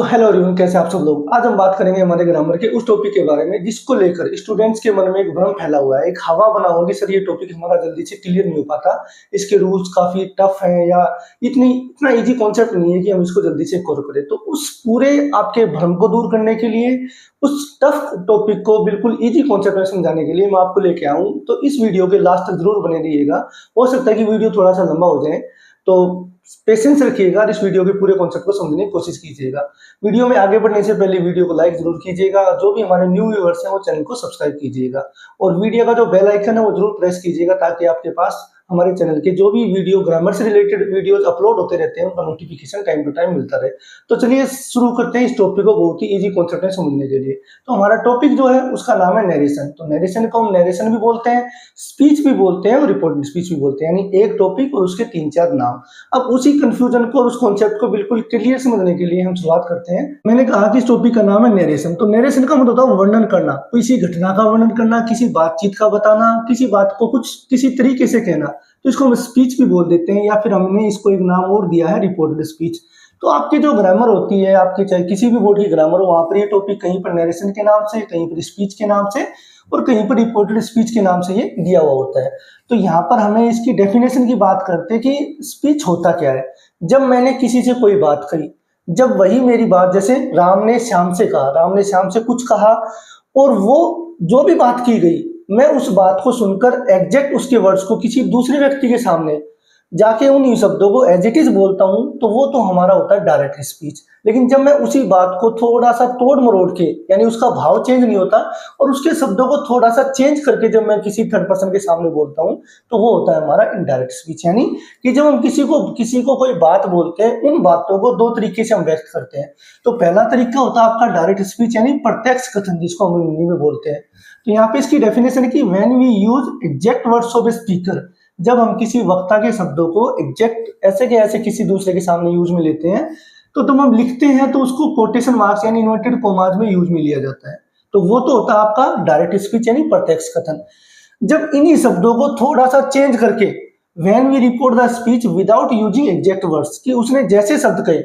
तो hello everyone, कैसे आप सब लोग। आज हम बात करेंगे हमारे ग्रामर के उस टॉपिक के बारे में जिसको लेकर स्टूडेंट्स के मन में एक भ्रम फैला हुआ है, एक हवा बना होगी सर ये टॉपिक हमारा जल्दी से क्लियर नहीं हो पाता, इसके रूल्स काफी टफ हैं या इतना इजी कॉन्सेप्ट नहीं है कि हम इसको जल्दी से कवर करें। तो उस पूरे आपके भ्रम को दूर करने के लिए, उस टफ टॉपिक को बिल्कुल इजी कॉन्सेप्ट में समझाने के लिए मैं आपको लेके आऊँ। तो इस वीडियो के लास्ट तक जरूर बने रहिएगा। हो सकता है कि वीडियो थोड़ा सा लंबा हो जाए, तो पेशेंस रखिएगा और इस वीडियो के पूरे कॉन्सेप्ट को समझने की कोशिश कीजिएगा। वीडियो में आगे बढ़ने से पहले वीडियो को लाइक जरूर कीजिएगा। जो भी हमारे न्यू व्यूअर्स हैं वो चैनल को सब्सक्राइब कीजिएगा और वीडियो का जो बेल आइकन है वो जरूर प्रेस कीजिएगा ताकि आपके पास हमारे चैनल के जो भी वीडियो ग्रामर से रिलेटेड वीडियोस अपलोड होते रहते हैं उनका नोटिफिकेशन टाइम टू टाइम मिलता रहे। तो चलिए शुरू करते हैं इस टॉपिक को बहुत ही इजी कॉन्सेप्ट में समझने के लिए। तो हमारा टॉपिक जो है उसका नाम है नरेशन। तो नरेशन को हम नरेशन भी बोलते हैं, स्पीच भी बोलते हैं और रिपोर्टेड स्पीच भी बोलते हैं, यानी एक टॉपिक और उसके 3-4 नाम। अब उसी कंफ्यूजन को और उस कॉन्सेप्ट को बिल्कुल क्लियर समझने के लिए हम शुरुआत करते हैं। मैंने कहा कि इस टॉपिक का नाम है नरेशन। तो नरेशन का मतलब होता है वर्णन करना, किसी घटना का वर्णन करना, किसी बातचीत का बताना, किसी बात को कुछ किसी तरीके से कहना। तो इसको हम स्पीच भी बोल देते हैं या फिर हमने इसको एक नाम और दिया है रिपोर्टेड स्पीच। तो आपकी जो ग्रामर होती है, आपकी चाहे किसी भी बोर्ड की ग्रामर हो, वहां पर ये टॉपिक कहीं पर नरेशन के नाम से, कहीं पर स्पीच के नाम से और कहीं पर रिपोर्टेड स्पीच के नाम से ये दिया हुआ होता है। तो यहाँ पर हमें इसकी डेफिनेशन की बात करते हैं कि स्पीच होता क्या है। जब मैंने किसी से कोई बात कही, जब वही मेरी बात, जैसे राम ने श्याम से कहा, राम ने श्याम से कुछ कहा और वो जो भी बात की गई मैं उस बात को सुनकर एग्जैक्ट उसके वर्ड्स को किसी दूसरे व्यक्ति के सामने जाके उन शब्दों को एज इट इज बोलता हूं, तो वो तो हमारा होता है डायरेक्ट स्पीच। लेकिन जब मैं उसी बात को थोड़ा सा तोड़ मरोड़ के, यानी उसका भाव चेंज नहीं होता और उसके शब्दों को थोड़ा सा चेंज करके जब मैं किसी थर्ड पर्सन के सामने बोलता हूं, तो वो होता है हमारा इनडायरेक्ट स्पीच। यानी कि जब हम किसी को कोई बात बोलते हैं, उन बातों को दो तरीके से हम व्यक्त करते हैं। तो पहला तरीका होता है आपका डायरेक्ट स्पीच, यानी प्रत्यक्ष कथन, जिसको हम हिंदी में बोलते हैं। तो यहाँ पे इसकी डेफिनेशन है कि when we use exact words of a speaker, जब हम किसी वक्ता के शब्दों को एग्जैक्ट ऐसे के ऐसे किसी दूसरे के सामने यूज में लेते हैं, तो जब हम लिखते हैं तो उसको कोटेशन मार्क्स यानी इन्वर्टेड कॉमास में यूज में लिया जाता है। तो वो तो होता है आपका डायरेक्ट स्पीच यानी प्रत्यक्ष कथन। जब इन्हीं शब्दों को थोड़ा सा चेंज करके when we report the speech without using exact words, कि उसने जैसे शब्द कहे,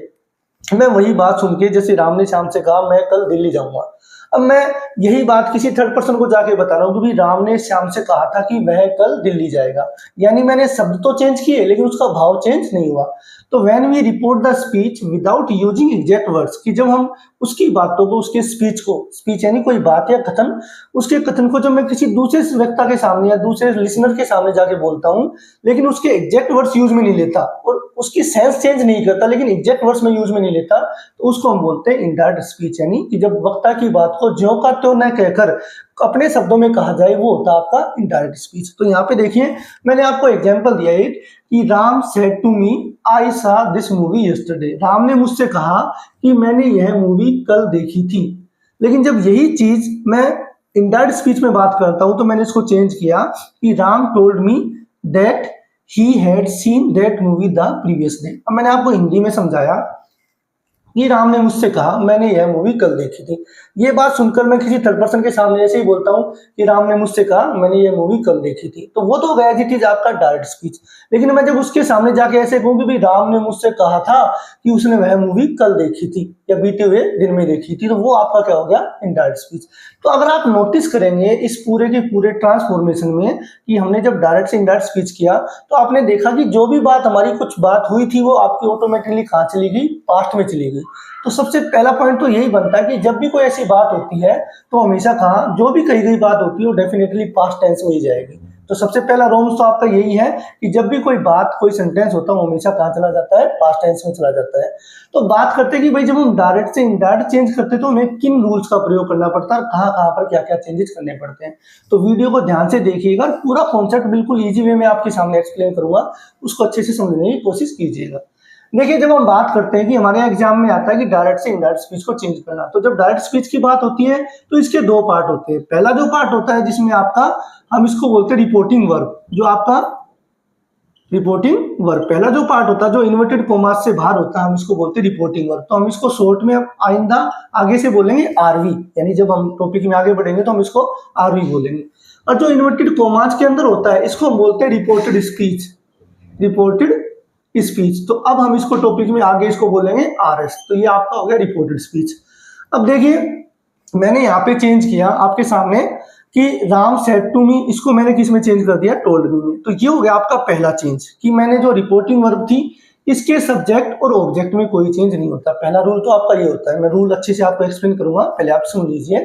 मैं वही बात सुन के, जैसे राम ने श्याम से कहा मैं कल दिल्ली जाऊंगा, अब मैं यही बात किसी थर्ड पर्सन को जाके बता रहा हूँ क्योंकि राम ने श्याम से कहा था कि वह कल दिल्ली जाएगा, यानी मैंने शब्द तो चेंज किए लेकिन उसका भाव चेंज नहीं हुआ। तो when we report the speech without using exact words, कि जब हम उसकी बातों को, उसके स्पीच को, स्पीच यानी कोई बात या कथन, उसके कथन को जब मैं किसी दूसरे वक्ता के सामने या दूसरे लिसनर के सामने जाके बोलता हूँ, लेकिन उसके एग्जैक्ट वर्ड्स यूज में नहीं लेता और उसकी सेंस चेंज नहीं करता, लेकिन एग्जैक्ट वर्ड्स में यूज में नहीं लेता, तो उसको हम बोलते हैं इनडायरेक्ट स्पीच। यानी कि जब वक्ता की बात को ज्यों का त्यों न कहकर अपने शब्दों में कहा जाए, वो होता है आपका इनडायरेक्ट स्पीच। तो यहाँ पे देखिए मैंने आपको एग्जांपल दिया है कि राम सेड टू मी आई सा दिस मूवी यस्टरडे। राम ने मुझसे कहा कि मैंने यह मूवी कल देखी थी। लेकिन जब यही चीज मैं इनडायरेक्ट स्पीच में बात करता हूं तो मैंने इसको चेंज किया कि Ram told me that he had seen that movie the previous day. अब मैंने आपको हिंदी में समझाया कि राम ने मुझसे कहा मैंने यह मूवी कल देखी थी। ये बात सुनकर मैं किसी थर्ड पर्सन के सामने ऐसे ही बोलता हूँ कि राम ने मुझसे कहा मैंने यह मूवी कल देखी थी, तो वो तो गया जी चीज आपका डायरेक्ट स्पीच। लेकिन मैं जब उसके सामने जाके ऐसे कहूँ कि भाई राम ने मुझसे कहा था कि उसने वह मूवी कल देखी थी या बीते हुए दिन में देखी थी, तो वो आपका क्या हो गया इनडायरेक्ट स्पीच। तो अगर आप नोटिस करेंगे इस पूरे के पूरे ट्रांसफॉर्मेशन में कि हमने जब डायरेक्ट से इनडायरेक्ट स्पीच किया, तो आपने देखा कि जो भी बात हमारी कुछ बात हुई थी वो आपकी ऑटोमेटिकली कहाँ चली गई, पास्ट में चली गई। तो सबसे पहला पॉइंट तो यही बनता है कि जब भी कोई ऐसी बात होती है तो हमेशा कहा जो भी कही गई बात होती है वो डेफिनेटली पास्ट टेंस में ही जाएगी। तो सबसे पहला रोम्स तो आपका यही है कि जब भी कोई बात, कोई सेंटेंस होता है वो हमेशा कहाँ चला जाता है, पास्ट टेंस में चला जाता है। तो बात करते हैं कि भाई जब हम डायरेक्ट से इनडायरेक्ट चेंज करते हैं तो हमें किन रूल्स का प्रयोग करना पड़ता है और कहाँ कहाँ पर क्या क्या चेंजेस करने पड़ते हैं। तो वीडियो को ध्यान से देखिएगा, पूरा कॉन्सेप्ट बिल्कुल ईजी वे में आपके सामने एक्सप्लेन करूंगा, उसको अच्छे से समझने की कोशिश कीजिएगा। देखिए जब हम बात करते हैं कि हमारे एग्जाम में आता है कि डायरेक्ट से इनडायरेक्ट स्पीच को चेंज करना, तो जब डायरेक्ट स्पीच की बात होती है तो इसके दो पार्ट होते हैं। पहला जो पार्ट होता है जिसमें आपका, हम इसको बोलते हैं रिपोर्टिंग वर्ब, जो आपका रिपोर्टिंग वर्ब पहला जो पार्ट होता है जो इन्वर्टेड कॉमास से बाहर होता है, हम इसको बोलते हैं रिपोर्टिंग वर्ब। तो हम इसको शॉर्ट में आइंदा आगे से बोलेंगे आरवी, यानी जब हम टॉपिक में आगे बढ़ेंगे तो हम इसको आरवी बोलेंगे। और जो इन्वर्टेड कॉमास के अंदर होता है इसको हम बोलते हैं रिपोर्टेड स्पीच, रिपोर्टेड स्पीच। तो अब हम इसको टॉपिक में आगे इसको बोलेंगे आरएस। तो ये आपका हो गया रिपोर्टेड स्पीच। अब देखिए मैंने यहाँ पे चेंज किया आपके सामने कि राम सेड टू मी, इसको मैंने किस में चेंज कर दिया, टोल्ड मी में। तो ये हो गया आपका पहला चेंज कि मैंने जो रिपोर्टिंग वर्ब थी इसके सब्जेक्ट और ऑब्जेक्ट में कोई चेंज नहीं होता। पहला रूल तो आपका ये होता है, मैं रूल अच्छे से आपको एक्सप्लेन करूंगा, पहले आप सुन लीजिए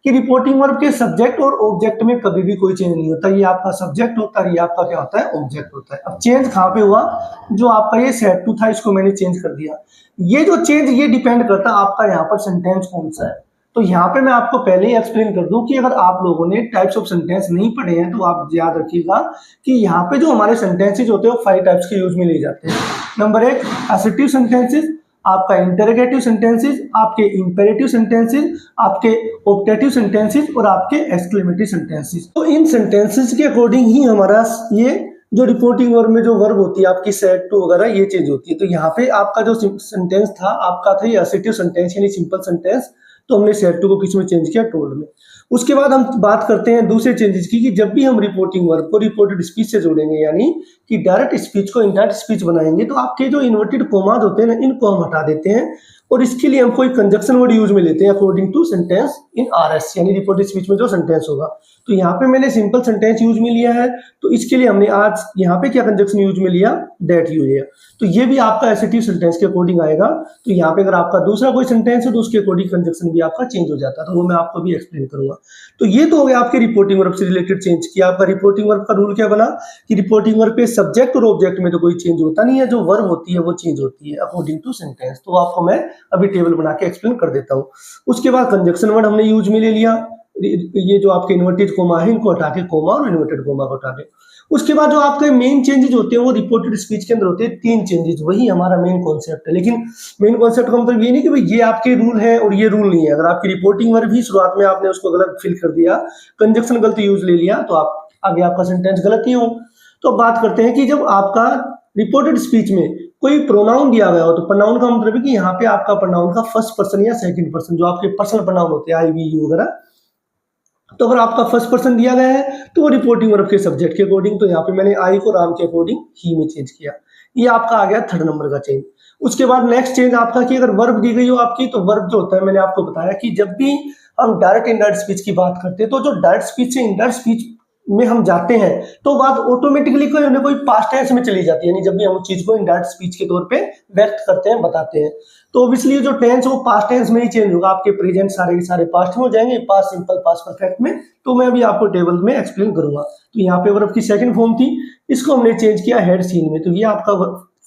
कि रिपोर्टिंग वर्ब के सब्जेक्ट और ऑब्जेक्ट में कभी भी कोई चेंज नहीं होता। ये आपका सब्जेक्ट होता है, ये आपका क्या होता है, ऑब्जेक्ट होता है। अब चेंज कहाँ पे हुआ, जो आपका ये सेड टू था इसको मैंने चेंज कर दिया। ये जो चेंज ये डिपेंड करता है आपका यहाँ पर सेंटेंस कौन सा है। तो यहाँ पे मैं आपको पहले ही एक्सप्लेन कर दूं कि अगर आप लोगों ने टाइप्स ऑफ सेंटेंस नहीं पढ़े हैं तो आप याद रखिएगा कि यहाँ पे जो हमारे सेंटेंसेज होते हैं वो 5 टाइप्स के यूज में लिए जाते हैं। नंबर 1 असर्टिव सेंटेंसेज, आपका इंटरोगेटिव सेंटेंसेज, आपके इंपेरेटिव सेंटेंसेज, आपके ऑप्टेटिव सेंटेंसेज और आपके एक्सक्लेमेटरी सेंटेंसेज। तो इन सेंटेंसेज के अकॉर्डिंग ही हमारा ये जो रिपोर्टिंग वर्ब में जो वर्ब होती है आपकी सेड टू वगैरह ये चेंज होती है। तो यहाँ पे आपका जो सेंटेंस था आपका था ये असर्टिव सेंटेंस यानी सिंपल सेंटेंस, तो हमने सेड टू को किस में चेंज किया, टोल्ड में। उसके बाद हम बात करते हैं दूसरे चेंजेस की कि जब भी हम रिपोर्टिंग वर्ब को रिपोर्टेड स्पीच से जोड़ेंगे यानी कि डायरेक्ट स्पीच को इनडायरेक्ट स्पीच बनाएंगे तो आपके जो इन्वर्टेड कोमाज होते हैं ना इनको हम हटा देते हैं और इसके लिए हम कोई कंजक्शन वर्ड यूज में लेते हैं according to sentence in R S यानी रिपोर्टेड स्पीच में जो सेंटेंस होगा। तो यहाँ पे मैंने सिंपल सेंटेंस यूज में लिया है, तो इसके लिए हमने आज यहाँ पे क्या कंजक्शन यूज में लिया, दैट यूज लिया। तो ये भी आपका एसेटिव सेंटेंस के अकॉर्डिंग आएगा। तो यहाँ पे अगर आपका दूसरा कोई सेंटेंस है तो उसके अकॉर्डिंग कंजक्शन भी आपका चेंज हो जाता है, तो वो मैं आपको भी एक्सप्लेन करूंगा। तो ये तो हो गया आपके रिपोर्टिंग वर्ब से रिलेटेड चेंज किया। आपका रिपोर्टिंग वर्ब का रूल क्या बना कि रिपोर्टिंग वर्ब पे सब्जेक्ट और ऑब्जेक्ट में तो कोई चेंज होता नहीं है, जो वर्ब होती है वो चेंज होती है अकॉर्डिंग टू सेंटेंस। तो आपको मैं अभी टेबल बना के एक्सप्लेन कर देता हूँ। उसके बाद कंजक्शन वर्ड हमने यूज में ले लिया, ये जो आपके इन्वर्टेड कोमा है इनको हटा के कोमा और इन्वर्टेड कोमा को हटा के। उसके बाद जो आपके मेन चेंजेस होते हैं वो रिपोर्टेड स्पीच के अंदर होते हैं 3 चेंजेस, वही हमारा मेन कॉन्सेप्ट है। लेकिन मेन कॉन्सेप्ट का मतलब ये नहीं कि भाई ये आपके रूल है और ये रूल नहीं है। अगर आपकी रिपोर्टिंग वर्ब भी शुरुआत में आपने उसको गलत फिल कर दिया, कंजक्शन गलत यूज ले लिया, तो आप आगे आपका सेंटेंस गलत ही हो। तो बात करते हैं कि जब आपका रिपोर्टेड स्पीच में कोई प्रोनाउन दिया गया हो, तो प्रोनाउन का मतलब है कि यहाँ पे आपका प्रोनाउन का फर्स्ट पर्सन या सेकंड पर्सन जो आपके पर्सनल प्रोनाउन होते हैं आई वी यू वगैरह, तो अगर आपका फर्स्ट पर्सन दिया गया है तो वो रिपोर्टिंग वर्ब के सब्जेक्ट के अकॉर्डिंग, तो यहाँ पे मैंने आई को राम के अकॉर्डिंग ही में चेंज किया। ये आपका आ गया 3rd नंबर का चेंज। उसके बाद नेक्स्ट चेंज आपका कि अगर वर्ब दी गई हो आपकी, तो वर्ब जो होता है मैंने आपको बताया कि जब भी हम डायरेक्ट इनडायरेक्ट स्पीच की बात करते हैं तो जो डायरेक्ट स्पीच से इनडायरेक्ट स्पीच में हम जाते हैं तो बात ऑटोमेटिकली कोई ना कोई पास्ट टेंस में चली जाती है, यानी जब भी हम उस चीज को इनडायरेक्ट स्पीच के तौर पे व्यक्त करते हैं, बताते हैं, तो ऑब्वियसली जो टेंस वो पास्ट टेंस में ही चेंज होगा। आपके प्रेजेंट सारे के सारे पास्ट में हो जाएंगे, पास्ट सिंपल पास्ट परफेक्ट में। तो मैं अभी आपको टेबल में एक्सप्लेन करूंगा। तो यहाँ पे वर्ब की सेकंड फॉर्म थी, इसको हमने चेंज किया हेड सीन में, तो ये आपका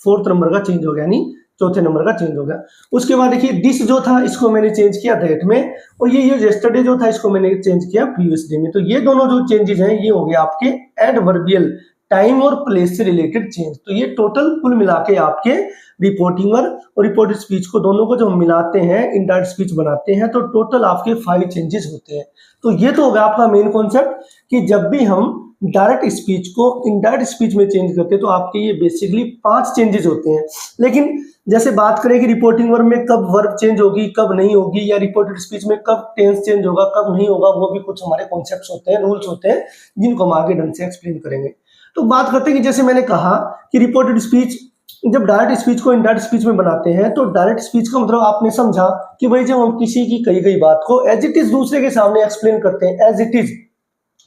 4th नंबर का चेंज हो गया, यानी 4थे नंबर का चेंज हो गया। उसके बाद देखिए दिस जो था इसको मैंने चेंज किया दैट में, और ये येस्टरडे जो था इसको मैंने चेंज किया प्रीवियस डे में। तो ये दोनों जो चेंजेस हैं ये हो गए आपके एडवर्बियल टाइम और प्लेस से रिलेटेड चेंज। तो ये टोटल कुल मिला के आपके रिपोर्टिंग वर्ब और रिपोर्टेड स्पीच को दोनों को जब हम मिलाते हैं इनडायरेक्ट स्पीच बनाते हैं तो टोटल आपके 5 चेंजेस होते हैं। तो ये तो होगा आपका मेन कॉन्सेप्ट कि जब भी हम डायरेक्ट स्पीच को इनडायरेक्ट स्पीच में चेंज करते हैं तो आपके ये बेसिकली 5 चेंजेस होते हैं। लेकिन जैसे बात करें कि रिपोर्टिंग वर्ब में कब वर्ब चेंज होगी कब नहीं होगी, या रिपोर्टेड स्पीच में कब टेंस चेंज होगा कब नहीं होगा, वो भी कुछ हमारे कॉन्सेप्ट्स होते हैं, रूल्स होते हैं, जिनको हम आगे ढंग से एक्सप्लेन करेंगे। तो बात करते हैं कि जैसे मैंने कहा कि रिपोर्टेड स्पीच जब डायरेक्ट स्पीच को इनडायरेक्ट स्पीच में बनाते हैं तो डायरेक्ट स्पीच का मतलब आपने समझा कि भाई जब हम किसी की कही गई बात को एज इट इज दूसरे के सामने एक्सप्लेन करते हैं एज इट इज।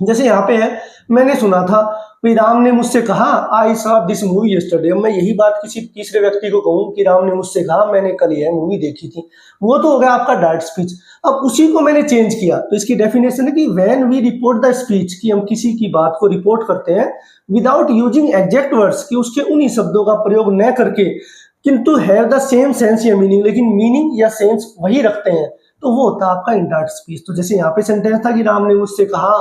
जैसे यहाँ पे है, मैंने सुना था भाई राम ने मुझसे कहा I saw this movie yesterday. मैं यही बात किसी तीसरे व्यक्ति को कहूँ कि राम ने मुझसे कहा मैंने कल यह मूवी देखी थी, वो तो हो गया आपका डायरेक्ट स्पीच। अब उसी को मैंने चेंज किया, तो इसकी डेफिनेशन है कि when we report the speech, कि हम किसी की बात को रिपोर्ट करते हैं विदाउट यूजिंग एग्जैक्ट वर्ड्स, कि उसके उन्हीं शब्दों का प्रयोग न करके, किंतु हैव द सेम सेंस या मीनिंग, लेकिन मीनिंग या सेंस वही रखते हैं, तो वो होता है आपका इनडायरेक्ट स्पीच। तो जैसे यहाँ पे सेंटेंस था कि राम ने मुझसे कहा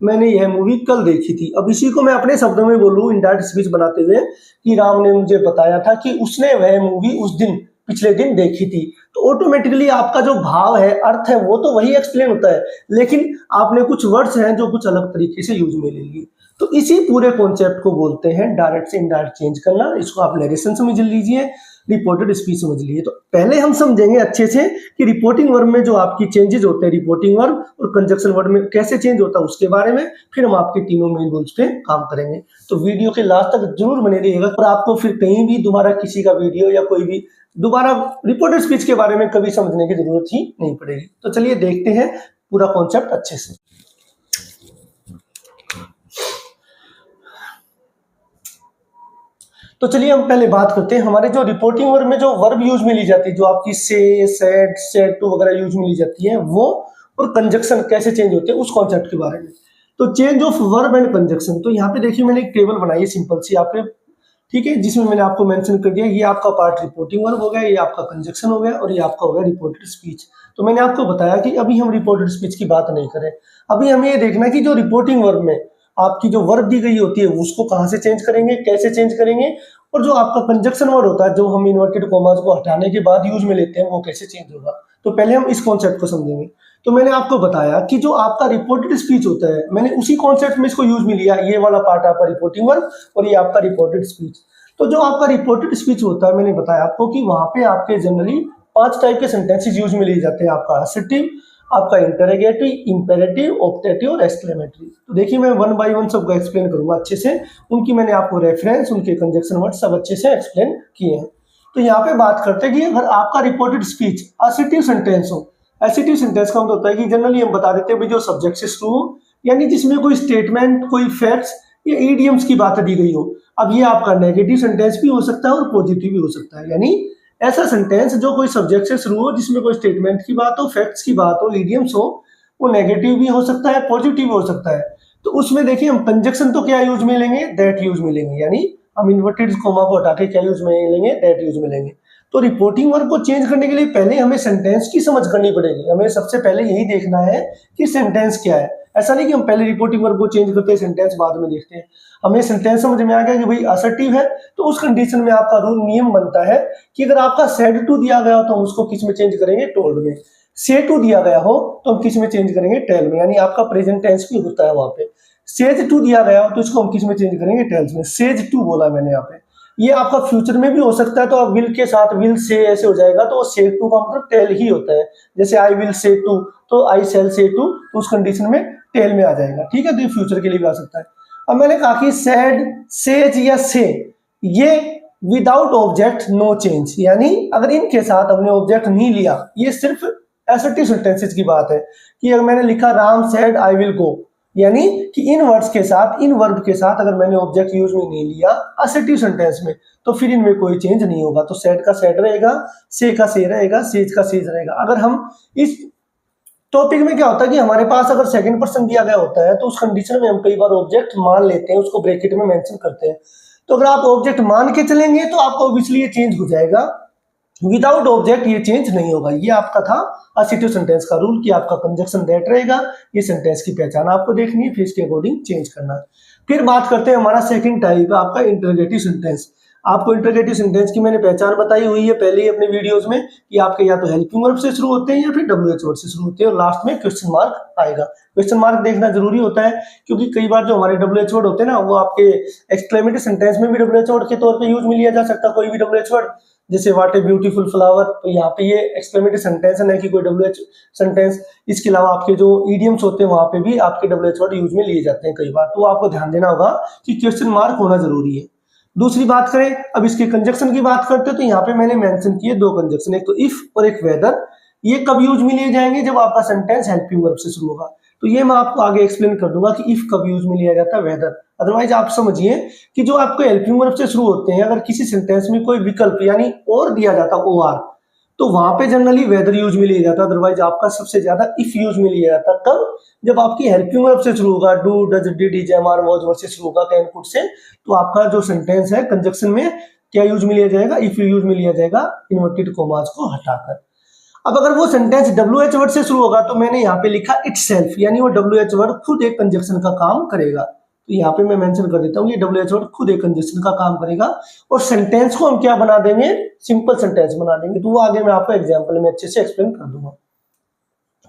मैंने यह मूवी कल देखी थी। अब इसी को मैं अपने शब्दों में बोलूं इनडायरेक्ट स्पीच बनाते हुए कि राम ने मुझे बताया था कि उसने वह मूवी उस दिन पिछले दिन देखी थी, तो ऑटोमेटिकली आपका जो भाव है अर्थ है वो तो वही एक्सप्लेन होता है, लेकिन आपने कुछ वर्ड्स हैं जो कुछ अलग तरीके से यूज में ले लिए। तो इसी पूरे कॉन्सेप्ट को बोलते हैं डायरेक्ट से इनडायरेक्ट चेंज करना। इसको आप नरेशन समझ लीजिए। रिपोर्टेड स्पीच समझ लिए। तो पहले हम समझेंगे अच्छे से कि रिपोर्टिंग वर्ब में जो आपकी चेंजेस होते हैं रिपोर्टिंग वर्ब और कंजक्शन वर्ब में कैसे चेंज होता है उसके बारे में, फिर हम आपके तीनों मेन रूल्स पे काम करेंगे। तो वीडियो के लास्ट तक जरूर बने रहिएगा और आपको फिर कहीं भी दोबारा किसी का वीडियो या कोई भी दोबारा रिपोर्टेड स्पीच के बारे में कभी समझने की जरूरत ही नहीं पड़ेगी। तो चलिए देखते हैं पूरा कॉन्सेप्ट अच्छे से। तो चलिए हम पहले बात करते हैं हमारे जो रिपोर्टिंग वर्ब में जो वर्ब यूज में ली जाती है, जो आपकी से, सेड, सेड टू वगैरह यूज में ली जाती है वो, और कंजक्शन कैसे चेंज होते हैं उस कॉन्सेप्ट के बारे में। तो change of verb and conjunction, तो यहाँ पे देखिए मैंने एक टेबल बनाई है सिंपल सी आपके, ठीक है, जिसमें मैंने आपको मेंशन कर दिया ये आपका पार्ट रिपोर्टिंग वर्ब हो गया, ये आपका कंजक्शन हो गया और ये आपका हो गया रिपोर्टेड स्पीच। तो मैंने आपको बताया कि अभी हम रिपोर्टेड स्पीच की बात नहीं करें, अभी हमें ये देखना है कि जो रिपोर्टिंग वर्ब में आपकी जो वर्ब दी गई होती है उसको कहाँ से चेंज करेंगे, कैसे चेंज करेंगे, और जो आपका कंजक्शन वर्ड होता है जो हम इन्वर्टेड कॉमास को हटाने के बाद यूज में लेते हैं वो कैसे चेंज होगा। तो पहले हम इस कॉन्सेप्ट को समझेंगे। तो मैंने आपको बताया कि जो आपका रिपोर्टेड स्पीच होता है मैंने उसी कॉन्सेप्ट में इसको यूज में लिया, ये वाला पार्ट आपका रिपोर्टिंग वर्ब और ये आपका रिपोर्टेड स्पीच। तो जो आपका रिपोर्टेड स्पीच होता है मैंने बताया आपको कि वहां पे आपके जनरली 5 टाइप के सेंटेंसेस यूज में लिए जाते हैं, आपका असर्टिव, आपका इंटरोगेटिव, इंपेरेटिव, ऑप्टेटिव और एक्सक्लेमेटरी। तो देखिए मैं वन बाय वन सबको एक्सप्लेन करूंगा अच्छे से, उनकी मैंने आपको रेफरेंस, उनके कंजक्शन वर्ड सब अच्छे से एक्सप्लेन किए हैं। तो यहाँ पे बात करते हैं कि अगर आपका रिपोर्टेड स्पीच असर्टिव सेंटेंस हो, असर्टिव सेंटेंस का मतलब होता है कि जनरली हम बता देते हैं जो सब्जेक्ट से शुरू हो, यानी जिसमें कोई स्टेटमेंट, कोई फैक्ट्स या ईडियम्स की बात दी गई हो। अब ये आपका नेगेटिव सेंटेंस भी हो सकता है और पॉजिटिव भी हो सकता है, यानी ऐसा सेंटेंस जो कोई सब्जेक्ट से शुरू हो, जिसमें कोई स्टेटमेंट की बात हो, फैक्ट्स की बात हो, इडियम्स हो, वो नेगेटिव भी हो सकता है, पॉजिटिव भी हो सकता है। तो उसमें देखिए हम कंजक्शन तो क्या यूज में लेंगे, दैट यूज में लेंगे, यानी हम इन्वर्टेड कोमा को हटा के क्या यूज में लेंगे, दैट यूज में लेंगे। तो रिपोर्टिंग वर्ब को चेंज करने के लिए पहले हमें सेंटेंस की समझ करनी पड़ेगी, हमें सबसे पहले यही देखना है कि सेंटेंस क्या है। ऐसा नहीं कि हम पहले रिपोर्टिंग वर्ब को चेंज करते हैं सेंटेंस बाद में देखते हैं। हमें सेंटेंस समझ में आ गया कि भाई असर्टिव है, तो उस कंडीशन में आपका रूल नियम बनता है कि अगर आपका सेड टू दिया गया हो तो हम उसको किस में चेंज करेंगे, टोल्ड में। से टू दिया गया हो तो हम किस में चेंज करेंगे, टेल में, यानी आपका प्रेजेंट टेंस भी होता है वहां पे। सेज टू दिया गया हो तो इसको हम किस में चेंज करेंगे, टेल्स में। सेज टू बोला मैंने यहाँ पे, ये आपका फ्यूचर में भी हो सकता है, तो आप विल के साथ विल से ऐसे हो जाएगा, तो से टू का मतलब टेल ही होता है। जैसे आई विल से टू, तो आई सेल से टू, तो उस कंडीशन में टेल में आ जाएगा, ठीक है। तो ये फ्यूचर के लिए भी आ सकता है। अब मैंने कहा कि सेड, सेज या से, ये विदाउट ऑब्जेक्ट नो चेंज, यानी अगर इनके साथ हमने ऑब्जेक्ट नहीं लिया, ये सिर्फ असर्टिव सेंटेंसेस की बात है कि अगर मैंने लिखा Ram said I will go, यानी कि इन वर्ड्स के साथ, इन वर्ब के साथ अगर मैंने ऑब्जेक्ट यूज में नहीं लिया असर्टिव सेंटेंस में, तो फिर इनमें कोई चेंज नहीं होगा। तो सेड का सेड रहेगा, से का से रहेगा, सेज का सेज रहेगा। अगर हम इस टॉपिक में क्या होता है कि हमारे पास अगर सेकंड पर्सन दिया गया होता है तो उस कंडीशन में हम कई बार ऑब्जेक्ट मान लेते हैं, उसको ब्रैकेट में मेंशन करते हैं। तो अगर आप ऑब्जेक्ट मान के चलेंगे तो आपको ऑब्वियसली ये चेंज हो जाएगा, विदाउट ऑब्जेक्ट ये चेंज नहीं होगा। ये आपका था असर्टिव सेंटेंस का रूल कि आपका कंजक्शन दैट रहेगा, ये सेंटेंस की पहचान आपको देखनी है, फिर इसके अकॉर्डिंग चेंज करना है। फिर बात करते हैं हमारा सेकंड टाइप आपका इंटरोगेटिव सेंटेंस। आपको इंटरोगेटिव सेंटेंस की मैंने पहचान बताई हुई है पहले ही अपने वीडियोस में कि आपके या तो हेल्पिंग वर्ब से शुरू होते हैं या फिर डब्ल्यूएच वर्ड से शुरू होते हैं और लास्ट में क्वेश्चन मार्क आएगा। क्वेश्चन मार्क देखना जरूरी होता है क्योंकि कई बार जो हमारे डब्ल्यूएच वर्ड होते हैं ना, वो आपके एक्सक्लेमेटरी सेंटेंस में भी डब्ल्यूएच वर्ड के तौर पे यूज में लिया जा सकता है, कोई भी डब्ल्यूएच वर्ड, जैसे व्हाट ए ब्यूटीफुल फ्लावर, तो यहाँ पे ये एक्सक्लेमेटरी सेंटेंस है, कि कोई डब्ल्यूएच सेंटेंस। इसके अलावा आपके जो इडियम्स होते हैं वहां पे भी आपके डब्ल्यूएच वर्ड यूज में लिए जाते हैं कई बार, तो आपको ध्यान देना होगा कि क्वेश्चन मार्क होना जरूरी है। दूसरी बात करें, अब इसके कंजक्शन की बात करते हैं, तो यहाँ पे मैंने मेंशन किए 2 कंजक्शन, एक तो इफ और एक वेदर। ये कब यूज में लिए जाएंगे, जब आपका सेंटेंस हेल्पिंग वर्ब से शुरू होगा। तो ये मैं आपको आगे एक्सप्लेन कर दूंगा कि इफ कब यूज में लिया जाता है, वेदर। अदरवाइज आप समझिए कि जो आपको हेल्पिंग वर्ब से शुरू होते हैं, अगर किसी सेंटेंस में कोई विकल्प यानी और दिया जाता है, OR, तो वहां पे जनरली वेदर यूज में लिया जाता है। अदरवाइज आपका सबसे ज्यादा इफ यूज में लिया जाता है, कब, जब आपकी हेल्पिंग वर्ब से शुरू होगा, do, does, did, is, am, are, was word से शुरू होगा, कैन, कुड से, तो आपका जो सेंटेंस है कंजक्शन में क्या यूज में लिया जाएगा, इफ यूज में लिया जाएगा, इन्वर्टेड कॉमास को हटाकर। अब अगर वो सेंटेंस डब्ल्यूएच वर्ड से शुरू होगा तो मैंने यहाँ पे लिखा इटसेल्फ, यानी वो डब्ल्यूएच वर्ड खुद एक कंजक्शन का काम करेगा। तो यहाँ पे मैं मेंशन कर देता हूँ ये डब्ल्यूएच वर्ड खुद एक कंजक्शन का काम करेगा और सेंटेंस को हम क्या बना देंगे, सिंपल सेंटेंस बना देंगे। तो वो आगे मैं आपको एग्जांपल में अच्छे से एक्सप्लेन कर दूंगा।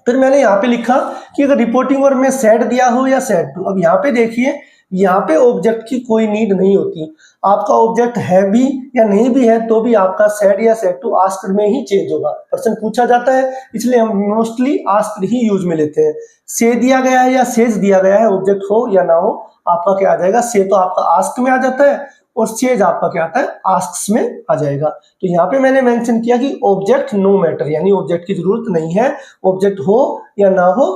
फिर मैंने यहाँ पे लिखा कि अगर रिपोर्टिंग वर्ब में सेड दिया हो या सेड टू। अब यहाँ पे देखिए यहाँ पे ऑब्जेक्ट की कोई नीड नहीं होती। आपका ऑब्जेक्ट है भी या नहीं भी है तो भी आपका सेड या सेड टू आस्क्ड में ही चेंज होगा। प्रश्न पूछा जाता है इसलिए हम मोस्टली आस्क्ड ही यूज में लेते हैं। से दिया गया है या सेज दिया गया है, ऑब्जेक्ट हो या ना हो, आपका क्या आ जाएगा, से तो आपका आस्क में आ जाता है और सेज आपका क्या आता है, आस्क्स में आ जाएगा। तो यहाँ पे मैंने मेंशन किया कि ऑब्जेक्ट नो मैटर, यानी ऑब्जेक्ट की जरूरत नहीं है, ऑब्जेक्ट हो या ना हो।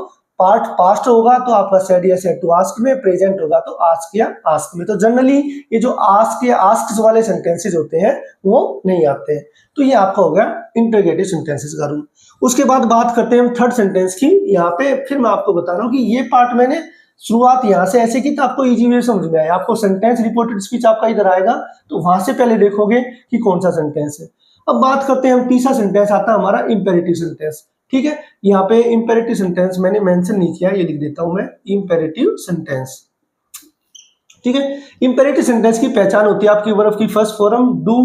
पार्ट पास्ट होगा तो आपका सेड या सेड टू आस्क में, प्रेजेंट होगा तो आस्क या आस्क में। तो जनरली ये जो आस्क या आस्क वाले सेंटेंसेस होते हैं वो नहीं आते हैं। तो ये आपका हो गया इंटरोगेटिव सेंटेंसेस का रूल। उसके बाद बात करते हैं हम थर्ड सेंटेंस की। यहाँ पे फिर मैं आपको बता रहा हूँ कि ये पार्ट मैंने शुरुआत यहाँ से ऐसे की तो आपको इजी वे समझ में आया। आपको सेंटेंस रिपोर्टेड स्पीच आपका इधर आएगा तो वहां से पहले देखोगे कि कौन सा सेंटेंस है। अब बात करते हैं हम, तीसरा सेंटेंस आता है हमारा इंपेरेटिव सेंटेंस। ठीक है, यहाँ पे इंपेरेटिव सेंटेंस मैंने मेंशन नहीं किया, ये लिख देता हूं मैं, इंपेरेटिव सेंटेंस। ठीक है, इंपेरेटिव सेंटेंस की पहचान होती है आपकी वर्ब की फर्स्ट फॉर्म डू।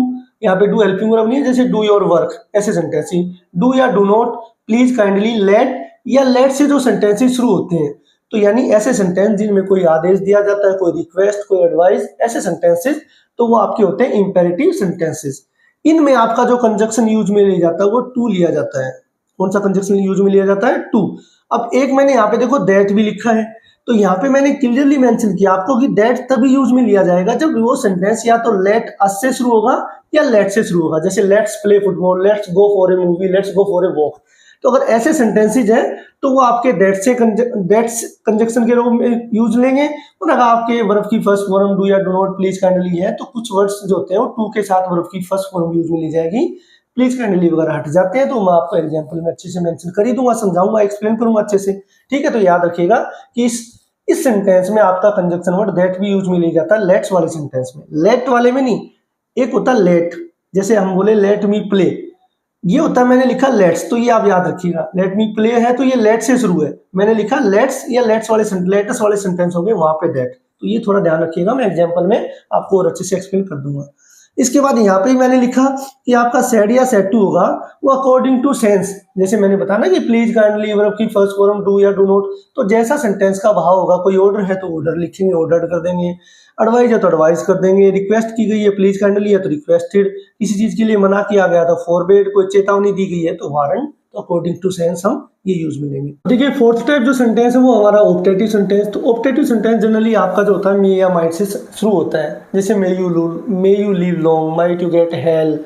यहाँ पे डू हेल्पिंग वर्ब नहीं है, जैसे डू योर वर्क, ऐसे सेंटेंस ही डू या do not, please, kindly, let या लेट से जो सेंटेंसेस शुरू होते हैं, तो यानी ऐसे सेंटेंस जिनमें कोई आदेश दिया जाता है, कोई रिक्वेस्ट, कोई एडवाइस, ऐसे सेंटेंसेस, तो वो आपके होते हैं इंपेरेटिव सेंटेंसेस। इनमें आपका जो कंजक्शन यूज में लिया जाता है वो टू लिया जाता है। कौन सा कंजक्शन यूज में लिया जाता है, टू। अब एक मैंने यहाँ पे देखो दैट भी लिखा है, तो यहाँ पे मैंने क्लियरली मेंशन किया आपको कि दैट तभी यूज में लिया जाएगा जब वो सेंटेंस या तो लेट अस से शुरू होगा या लेट से शुरू होगा। जैसे let's play football, let's go for a movie, let's go for a walk. तो अगर ऐसे सेंटेंसेज है तो वो आपके दैट्स कंजक्शन के रूप में यूज लेंगे। और अगर आपके वर्ब की फर्स्ट फॉर्म डू या डू नॉट, प्लीज, काइंडली है तो कुछ वर्ड्स जो होते हैं वो टू के साथ वर्ब की फर्स्ट फॉर्म यूज में ली जाएगी। प्लीज, काइंडली वगैरह हट जाते हैं तो मैं आपको एग्जांपल में अच्छे से मेंशन कर ही दूंगा, समझाऊंगा, एक्सप्लेन करूंगा अच्छे से। ठीक है, तो याद रखिएगा कि इस सेंटेंस में आपका कंजक्शन वर्ड दैट भी यूज में लिया जाता है लेट्स वाले सेंटेंस में। लेट वाले में नहीं, एक होता है लेट, जैसे हम बोले लेट मी प्ले, ये होता है मैंने लिखा लेट्स, तो ये आप याद रखिएगा। लेट मी प्ले है तो ये लेट से शुरू है, मैंने लिखा लेट्स या लेट्स वाले लेटेस्ट वाले सेंटेंस हो गए वहां पे दैट, तो ये थोड़ा ध्यान रखिएगा, मैं एग्जांपल में आपको और अच्छे से एक्सप्लेन कर दूंगा। इसके बाद यहाँ पे मैंने लिखा कि आपका सेड या सेड टू होगा वो अकॉर्डिंग टू सेंस, जैसे मैंने बताया ना कि प्लीज, काइंडली, वर्ब की फर्स्ट फॉर्म डू या डू नॉट, तो जैसा सेंटेंस का भाव होगा, कोई ऑर्डर है तो ऑर्डर लिखेंगे, ऑर्डर कर देंगे, एडवाइस है तो एडवाइस कर देंगे, रिक्वेस्ट की गई है प्लीज काइंडली है तो रिक्वेस्टेड, किसी चीज के लिए मना किया गया तो फॉरबिड, कोई चेतावनी दी गई है तो वारंट, तो अकॉर्डिंग टू सेंस हम ये यूज में लेंगे। देखिए फोर्थ टाइप जो सेंटेंस है वो हमारा ऑप्टेटिव सेंटेंस। तो ऑप्टेटिव सेंटेंस जनरली आपका जो होता है मे या माइट से शुरू होता है, जैसे may you live long, might you get help.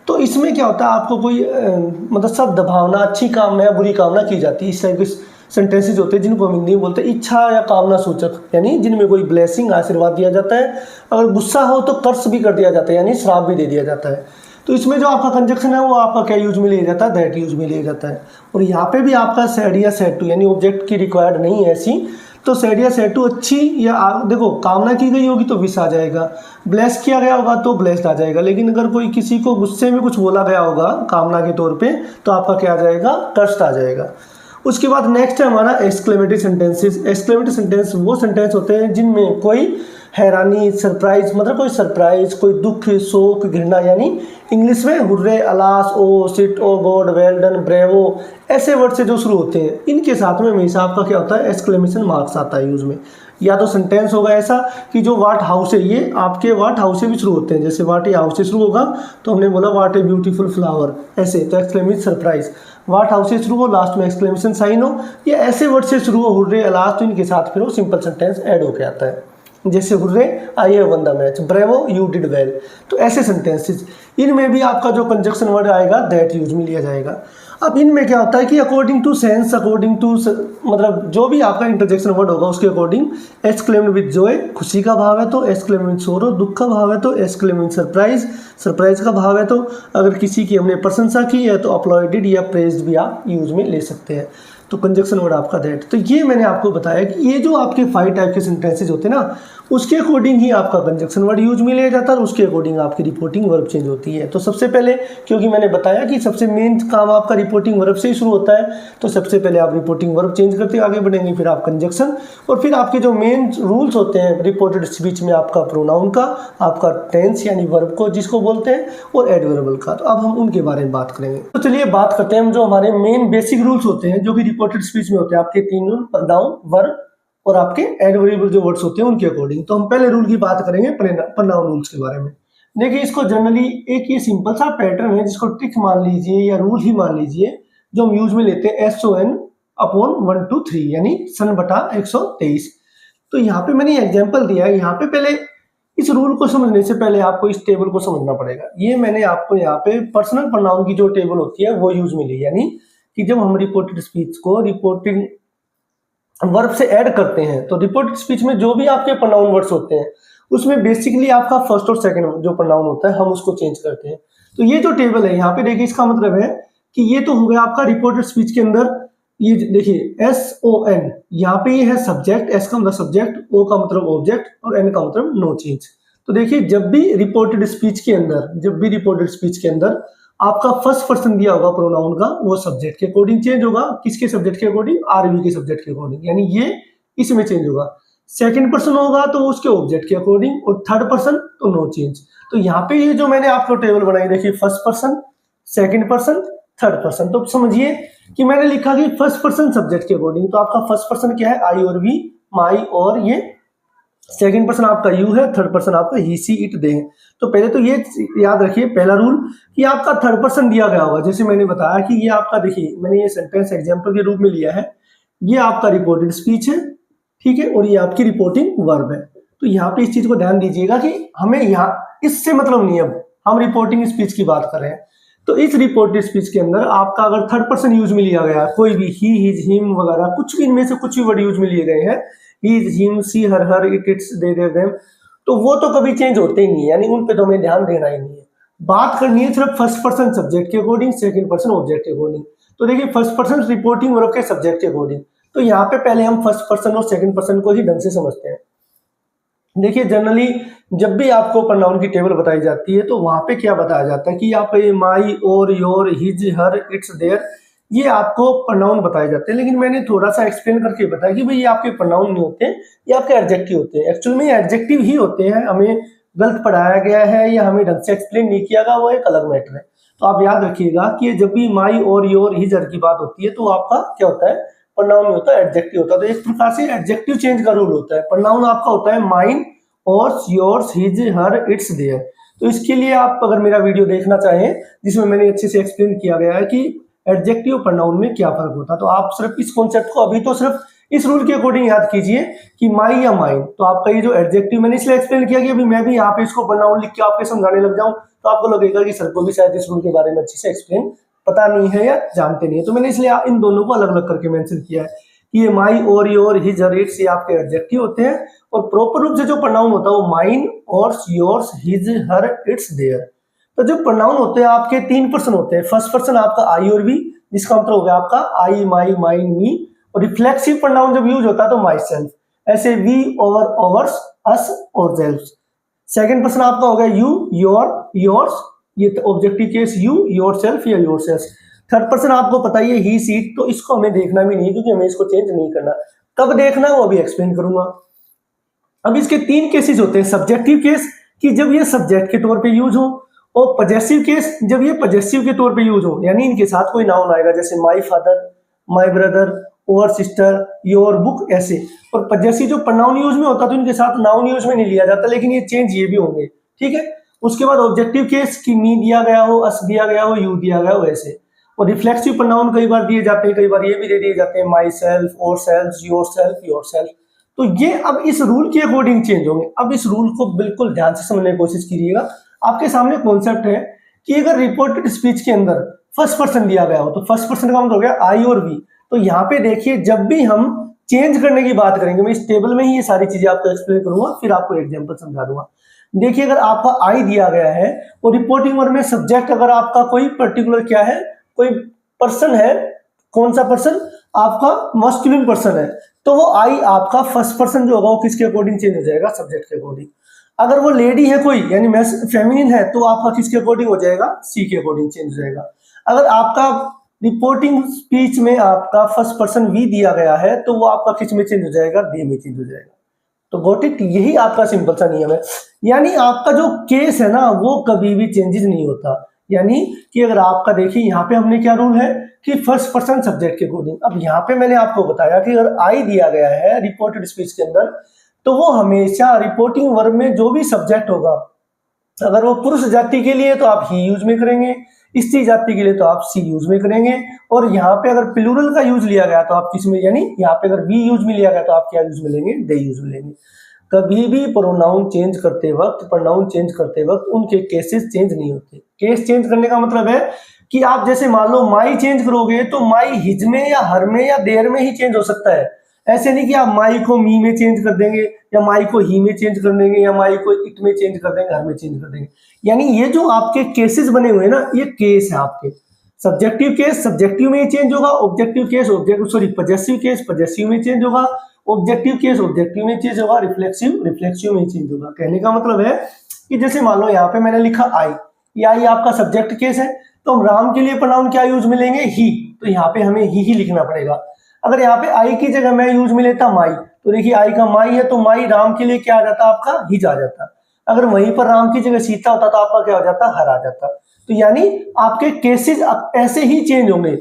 तो इसमें क्या होता है, आपको कोई मतलब शब्द भावना, अच्छी कामना या बुरी कामना की जाती है। इस टाइप के सेंटेंसेस होते हैं जिनको हम हिंदी में बोलते हैं इच्छा या कामना सूचक, यानी जिनमें कोई ब्लेसिंग, आशीर्वाद दिया जाता है। अगर गुस्सा हो तो कर्स भी कर दिया जाता है, यानी श्राप भी दे दिया जाता है। तो इसमें जो आपका कंजक्शन है वो आपका क्या यूज में लिया जाता है, दैट यूज में लिया जाता है। और यहाँ पे भी आपका सेड या सेड टू, यानी ऑब्जेक्ट की रिक्वायर्ड नहीं है ऐसी, तो सेड या सेड टू अच्छी या देखो कामना की गई होगी तो विश आ जाएगा, ब्लेस किया गया होगा तो ब्लेस्ड आ जाएगा। लेकिन अगर कोई किसी को गुस्से में कुछ बोला गया होगा कामना के तौर पे तो आपका क्या आ जाएगा, कर्स्ड आ जाएगा। उसके बाद नेक्स्ट है हमारा एक्सक्लेमेटरी सेंटेंसेस। एक्सक्लेमेटरी सेंटेंस वो सेंटेंस होते हैं जिनमें कोई हैरानी, सरप्राइज, मतलब कोई सरप्राइज, कोई दुख, शोक, घृणा, यानी इंग्लिश में हुर्रे, अलास, ओ शिट, ओ गॉड, वेल डन, ब्रेवो, ऐसे वर्ड से जो शुरू होते हैं इनके साथ में हमेशा आपका क्या होता है, एक्सक्लेमेशन मार्क्स आता है यूज में। या तो सेंटेंस होगा ऐसा कि जो वाट हाउस है, ये आपके वाट हाउस से भी शुरू होते हैं, जैसे वाट ए हाउस से शुरू होगा तो हमने बोला वाट ए ब्यूटीफुल फ्लावर, ऐसे तो एक्सक्लेमेशन सरप्राइज। वाट हाउस से शुरू हो, लास्ट में एक्सक्लेमेशन साइन हो, या ऐसे वर्ड से शुरू हो हुर्रे, अलास, तो इनके साथ फिर वो सिंपल सेंटेंस ऐड होके आता है, जैसे hurray I have won the match, bravo you did well. तो ऐसे सेंटेंसेस, इनमें भी आपका जो कंजक्शन वर्ड आएगा दैट यूज में लिया जाएगा। अब इनमें क्या होता है कि according to sense, according to मतलब जो भी आपका इंटरजेक्शन वर्ड होगा उसके अकॉर्डिंग, एक्सक्लेम्ड विद जॉय, खुशी का भाव है तो एक्सक्लेम्ड विद सोरो, दुख का भाव है तो एक्सक्लेम्ड विद सरप्राइज, सरप्राइज का भाव है तो अगर किसी की हमने प्रशंसा की है तो अपलॉयडेड या प्रेज्ड भी आप यूज में ले सकते हैं। तो कंजक्शन वर्ड आपका दैट। तो ये मैंने आपको बताया कि ये जो आपके 5 टाइप के सेंटेंसेज होते हैं ना, उसके अकॉर्डिंग ही आपका कंजक्शन वर्ड यूज में लिया जाता है और उसके अकॉर्डिंग आपकी रिपोर्टिंग वर्ब चेंज होती है। तो सबसे पहले, क्योंकि मैंने बताया कि सबसे मेन काम आपका रिपोर्टिंग वर्ब से ही शुरू होता है, तो सबसे पहले आप रिपोर्टिंग वर्ब चेंज करते आगे बढ़ेंगे, फिर आप कंजक्शन, और फिर आपके जो मेन रूल्स होते हैं रिपोर्टेड स्पीच में, आपका प्रोनाउन का, आपका टेंस यानी वर्ब को जिसको बोलते हैं, और एडवर्बल का। तो अब हम उनके बारे में बात करेंगे। तो चलिए बात करते हैं हम जो हमारे मेन बेसिक रूल्स होते हैं जो कि रिपोर्टेड स्पीच में होते हैं, आपके 3 रूल, प्रोनाउन, वर्ब और आपके एडवर्बियल जो वर्ड्स होते हैं उनके अकॉर्डिंग। तो हम पहले रूल की बात करेंगे प्रोनाउन रूल्स के बारे में। देखिए इसको जनरली एक ये सिंपल सा पैटर्न है जिसको ट्रिक मान लीजिए या रूल ही मान लीजिए, जो हम यूज में लेते हैं SON अपॉन 1 to 3 यानी सन बटा 123। तो यहाँ पे मैंने एग्जांपल दिया है। यहाँ पे पहले इस रूल को समझने से पहले आपको इस टेबल को समझना पड़ेगा। ये मैंने आपको यहाँ पे पर्सनल प्रोनाउन की जो टेबल होती है वो यूज में ली, यानी कि जब हम रिपोर्टेड स्पीच को रिपोर्टिंग वर्ब से ऐड करते हैं तो रिपोर्टेड स्पीच में जो भी आपके प्रोनाउन वर्ड्स होते हैं उसमें बेसिकली आपका फर्स्ट और सेकंड जो प्रोनाउन होता है हम उसको चेंज करते हैं। तो ये जो टेबल है यहाँ पे देखिए, इसका मतलब है कि ये तो हो गया आपका रिपोर्टेड स्पीच के अंदर। ये देखिए SON, यहाँ पे ये है सब्जेक्ट, S का मतलब सब्जेक्ट, O का मतलब ऑब्जेक्ट और N का मतलब नो चेंज। तो देखिए जब भी रिपोर्टेड स्पीच के अंदर आपका फर्स्ट पर्सन दिया होगा प्रोनाउन का, वो सब्जेक्ट के अकॉर्डिंग चेंज होगा। किसके सब्जेक्ट के अकॉर्डिंग? RV के सब्जेक्ट के अकॉर्डिंग, यानी ये इसमें चेंज होगा। सेकंड पर्सन होगा तो उसके ऑब्जेक्ट के अकॉर्डिंग, और थर्ड पर्सन तो नो चेंज। तो यहाँ पे ये जो मैंने आपको टेबल बनाई देखिए, first person, second person, third person. तो समझिए कि मैंने लिखा कि फर्स्ट पर्सन सब्जेक्ट के अकॉर्डिंग, तो आपका फर्स्ट पर्सन क्या है? I और V, माई, और ये सेकंड पर्सन आपका यू है, थर्ड पर्सन आपका ही, सी, इट, दे है। तो पहले तो ये याद रखिए पहला रूल कि आपका थर्ड पर्सन दिया गया होगा। जैसे मैंने बताया कि ये आपका, देखिए मैंने ये सेंटेंस एग्जांपल के रूप में लिया है, ये आपका रिपोर्टेड स्पीच है, ठीक है, और ये आपकी रिपोर्टिंग वर्ब है। तो यहाँ पे इस चीज को ध्यान दीजिएगा कि हमें यहाँ इससे मतलब नहीं है, अब हम रिपोर्टिंग स्पीच की बात कर रहे हैं। तो इस रिपोर्टेड स्पीच के अंदर आपका अगर थर्ड पर्सन यूज में लिया गया, कोई भी ही, हिज, हिम वगैरह, कुछ भी इनमें से कुछ भी वर्ड यूज में लिए गए हैं, he, him, she, her, it, it's, they, them, तो वो तो कभी चेंज होते ही नहीं है, यानी उन पे तो हमें ध्यान देना ही नहीं है। बात करनी है सिर्फ फर्स्ट पर्सन सब्जेक्ट के अकॉर्डिंग, सेकंड पर्सन ऑब्जेक्ट के अकॉर्डिंग। तो देखिए फर्स्ट पर्सन रिपोर्टिंग वर्ब के सब्जेक्ट के अकॉर्डिंग, तो यहाँ पे पहले हम फर्स्ट पर्सन और सेकंड पर्सन को ही ढंग से समझते हैं। देखिए जनरली जब भी आपको प्रोनाउन की टेबल बताई जाती है तो वहां पे क्या बताया जाता है कि आप my, our, your, his, her, its, their, ये आपको प्रोनाउन बताए जाते हैं। लेकिन मैंने थोड़ा सा एक्सप्लेन करके बताया कि भाई ये आपके प्रोनाउन नहीं होते, ये आपके एडजेक्टिव होते हैं। एक्चुअल में एडजेक्टिव ही होते हैं, हमें गलत पढ़ाया गया है या हमें ढंग से एक्सप्लेन नहीं किया गया, वो एक अलग मैटर है। तो आप याद रखिएगा कि जब भी माई, और, योर, हिज, हर की बात होती है तो आपका क्या होता है? प्रोनाउन नहीं होता, एडजेक्टिव होता है। तो एक प्रकार से एडजेक्टिव चेंज का रूल होता है। प्रोनाउन आपका होता है mine, our, yours, his, her, its, their. तो इसके लिए आप अगर मेरा वीडियो देखना चाहें जिसमें मैंने अच्छे से एक्सप्लेन किया गया है कि एडजेक्टिव और प्रोनाउन में क्या फर्क होता है, तो आप सिर्फ इस कॉन्सेप्ट को अभी तो सिर्फ इस रूल के अकॉर्डिंग याद कीजिए कि माई या माइन। तो आपका ये जो एडजेक्टिव मैंने इसलिए एक्सप्लेन किया कि अभी मैं भी यहाँ पे इसको प्रोनाउन लिख के आपके समझाने लग जाऊं तो आपको लगेगा कि सर को भी शायद इस रूल के बारे में अच्छे से एक्सप्लेन पता नहीं है या जानते नहीं है। तो मैंने इसलिए इन दोनों को अलग अलग करके मेंशन किया है कि ये माई, our, your, his, her, it's, ये आपके एडजेक्टिव होते हैं, और प्रॉपर रूप से जो प्रोनाउन होता है वो mine, our, yours, his, her, its, their. तो जो प्रोनाउन होते हैं आपके तीन पर्सन होते हैं। फर्स्ट पर्सन आपका आई और वी, जिसका मतलब हो गया आपका आई, माई, माइन, मी, और रिफ्लेक्सिव प्रोनाउन जब यूज होता है तो माई सेल्फ, ऐसे वी, ओवर, ओवर्स, अस और सेल्फ। सेकंड पर्सन आपका हो गया यू, योर, योर्स, ये objective case you, your self या योर सेल्फ। थर्ड पर्सन आपको पता ही है ही, सी, तो इसको हमें देखना भी नहीं क्योंकि हमें इसको चेंज नहीं करना। कब देखना है वो अभी एक्सप्लेन करूंगा। अब इसके तीन केसेस होते हैं। सब्जेक्टिव केस कि जब ये सब्जेक्ट के तौर पे यूज हो, और पजेसिव केस जब ये पजेसिव के तौर पे यूज हो, यानी इनके साथ कोई नाउन आएगा जैसे माई फादर, माई ब्रदर, और सिस्टर, योर बुक, ऐसे। और पजेसिव जो प्रोनाउन यूज में होता तो इनके साथ नाउन यूज में नहीं लिया जाता, लेकिन ये चेंज ये भी होंगे, ठीक है। उसके बाद ऑब्जेक्टिव केस कि मी दिया गया हो, अस दिया गया हो, यू दिया गया हो, ऐसे। और रिफ्लेक्सिव प्रोनाउन कई बार दिए जाते हैं, कई बार ये भी दे दिए जाते हैं, माई सेल्फ, और self, your self, your self. तो ये अब इस रूल के अकॉर्डिंग चेंज होंगे। अब इस रूल को बिल्कुल ध्यान से समझने की कोशिश कीजिएगा। आपके सामने कॉन्सेप्ट है कि अगर रिपोर्टेड स्पीच के अंदर फर्स्ट पर्सन दिया गया हो तो फर्स्ट पर्सन का मतलब हो गया आई और वी। तो यहाँ पे देखिए जब भी हम चेंज करने की बात करेंगे, मैं इस टेबल में ही ये सारी चीजें आपको एक्सप्लेन करूंगा, फिर आपको एग्जांपल समझा दूंगा। देखिए अगर आपका आई दिया गया है और रिपोर्टिंग वर्ब में सब्जेक्ट अगर आपका कोई पर्टिकुलर क्या है, कोई पर्सन है, कौन सा पर्सन? आपका मस्कुलिन पर्सन है, तो वो आई आपका फर्स्ट पर्सन जो होगा वो किसके अकॉर्डिंग चेंज हो जाएगा? सब्जेक्ट के अकॉर्डिंग। अगर वो लेडी है कोई, यानी फेमिनिन है, तो आपका किसके अकॉर्डिंग हो जाएगा? सी के अकॉर्डिंग चेंज हो जाएगा। अगर आपका रिपोर्टिंग स्पीच में आपका फर्स्ट पर्सन वी दिया गया है तो वो आपका किस में चेंज हो जाएगा? दे में चेंज हो जाएगा। तो गॉट इट, यही आपका सिंपल सा नियम है। यानी आपका जो केस है ना वो कभी भी चेंजेस नहीं होता। यानी कि अगर आपका देखिए यहाँ पे हमने क्या रूल है कि फर्स्ट पर्सन सब्जेक्ट के अकॉर्डिंग। अब यहाँ पे मैंने आपको बताया कि अगर आई दिया गया है रिपोर्टेड स्पीच के अंदर, तो वो हमेशा रिपोर्टिंग वर्ब में जो भी सब्जेक्ट होगा, अगर वो पुरुष जाति के लिए तो आप ही यूज में करेंगे, स्त्री जाति के लिए तो आप सी यूज में करेंगे, और यहाँ पे अगर प्लूरल का यूज लिया गया तो आप किस में, यानी यहाँ पे अगर वी यूज में लिया गया तो आप क्या यूज में लेंगे, दे यूज में लेंगे। कभी भी प्रोनाउन चेंज करते वक्त उनके केसेस चेंज नहीं होते। केस चेंज करने का मतलब है कि आप जैसे मान लो माई चेंज करोगे तो माई हिज में या हर में या देर में ही चेंज हो सकता है। ऐसे नहीं कि आप माई को मी में चेंज कर देंगे, या माई को ही में चेंज कर देंगे, या माई को इट में चेंज कर देंगे, हर में चेंज कर देंगे। यानी ये जो आपके केसेस बने हुए हैं ना, ये केस है आपके। सब्जेक्टिव केस सब्जेक्टिव में ही चेंज होगा, objective case possessive case possessive में चेंज होगा, ऑब्जेक्टिव केस ऑब्जेक्टिव में चेंज होगा, रिफ्लेक्सिव में चेंज होगा। कहने का मतलब है कि जैसे मान लो यहाँ पे मैंने लिखा आई, ये आई आपका सब्जेक्ट केस है, तो हम राम के लिए प्रोनाउन क्या यूज में लेंगे, ही। तो यहाँ पे हमें ही लिखना पड़ेगा। अगर यहाँ पे आई की जगह मैं यूज में लेता माई, तो देखिए आई का माई है, तो माई राम के लिए क्या आ जाता, आपका हिज आ जाता। अगर वहीं पर राम की जगह सीता होता तो आपका क्या हो जाता, हर आ जाता। तो यानी आपके केसेस ऐसे ही चेंज होंगे।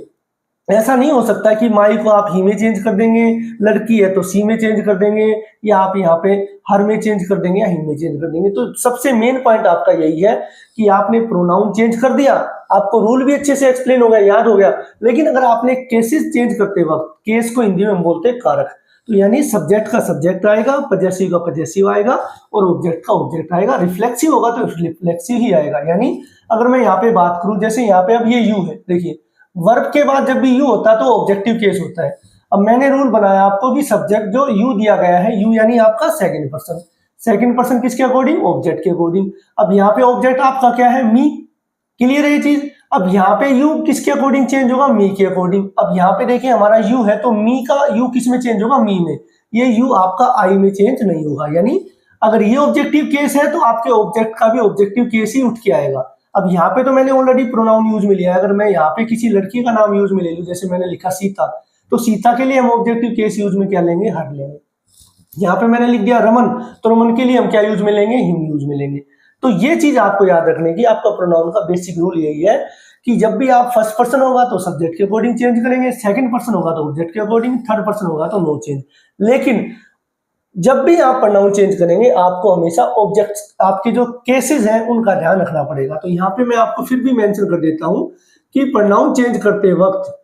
ऐसा नहीं हो सकता कि माई को आप ही में चेंज कर देंगे, लड़की है तो सी में चेंज कर देंगे, या आप यहाँ पे हर में चेंज कर देंगे या ही में चेंज कर देंगे। तो सबसे मेन पॉइंट आपका यही है कि आपने प्रोनाउन चेंज कर दिया, आपको रूल भी अच्छे से एक्सप्लेन हो गया, याद हो गया। लेकिन अगर आपने केसेस चेंज करते वक्त, केस को हिंदी में हम बोलते हैं कारक, तो यानी सब्जेक्ट का सब्जेक्ट आएगा, पजेसिव का पजेसिव आएगा, और ऑब्जेक्ट का ऑब्जेक्ट आएगा। रिफ्लेक्सिव होगा तो रिफ्लेक्सिव ही आएगा। यानी अगर मैं यहाँ पे बात करूं, जैसे यहाँ पे अब ये यू है, देखिए वर्ब के बाद जब भी यू होता है तो ऑब्जेक्टिव केस होता है। अब मैंने रूल बनाया आपको कि सब्जेक्ट जो यू दिया गया है, यू यानी आपका सेकंड पर्सन किसके अकॉर्डिंग, ऑब्जेक्ट के अकॉर्डिंग। अब यहाँ पे ऑब्जेक्ट आपका क्या है, मी। क्लियर है ये चीज। अब यहाँ पे यू किसके अकॉर्डिंग चेंज होगा, मी के अकॉर्डिंग। अब यहाँ पे देखिए हमारा यू है, तो मी का यू किस में चेंज होगा, मी में। ये यू आपका आई में चेंज नहीं होगा। यानी अगर ये ऑब्जेक्टिव केस है तो आपके ऑब्जेक्ट का भी ऑब्जेक्टिव केस ही उठ के आएगा। अब यहाँ पे तो मैंने ऑलरेडी प्रोनाउन यूज में लिया है। अगर मैं यहाँ पे किसी लड़की का नाम यूज में ले लूं, जैसे मैंने लिखा सीता, तो सीता के लिए हम ऑब्जेक्टिव केस यूज में क्या लेंगे, हर लेंगे। यहाँ पे मैंने लिख दिया रमन, तो रमन के लिए हम क्या यूज में लेंगे, हिम यूज में लेंगे। तो ये चीज आपको याद रखने की, आपका प्रोनाउन का बेसिक रूल यही है कि जब भी आप फर्स्ट पर्सन होगा तो सब्जेक्ट के अकॉर्डिंग चेंज करेंगे, सेकंड पर्सन होगा तो ऑब्जेक्ट के अकॉर्डिंग, थर्ड पर्सन होगा तो नो चेंज। लेकिन जब भी आप प्रोनाउन चेंज करेंगे आपको हमेशा ऑब्जेक्ट्स, आपके जो केसेस हैं उनका ध्यान रखना पड़ेगा। तो यहाँ पे मैं आपको फिर भी मेंशन कर देता हूं कि प्रोनाउन चेंज करते वक्त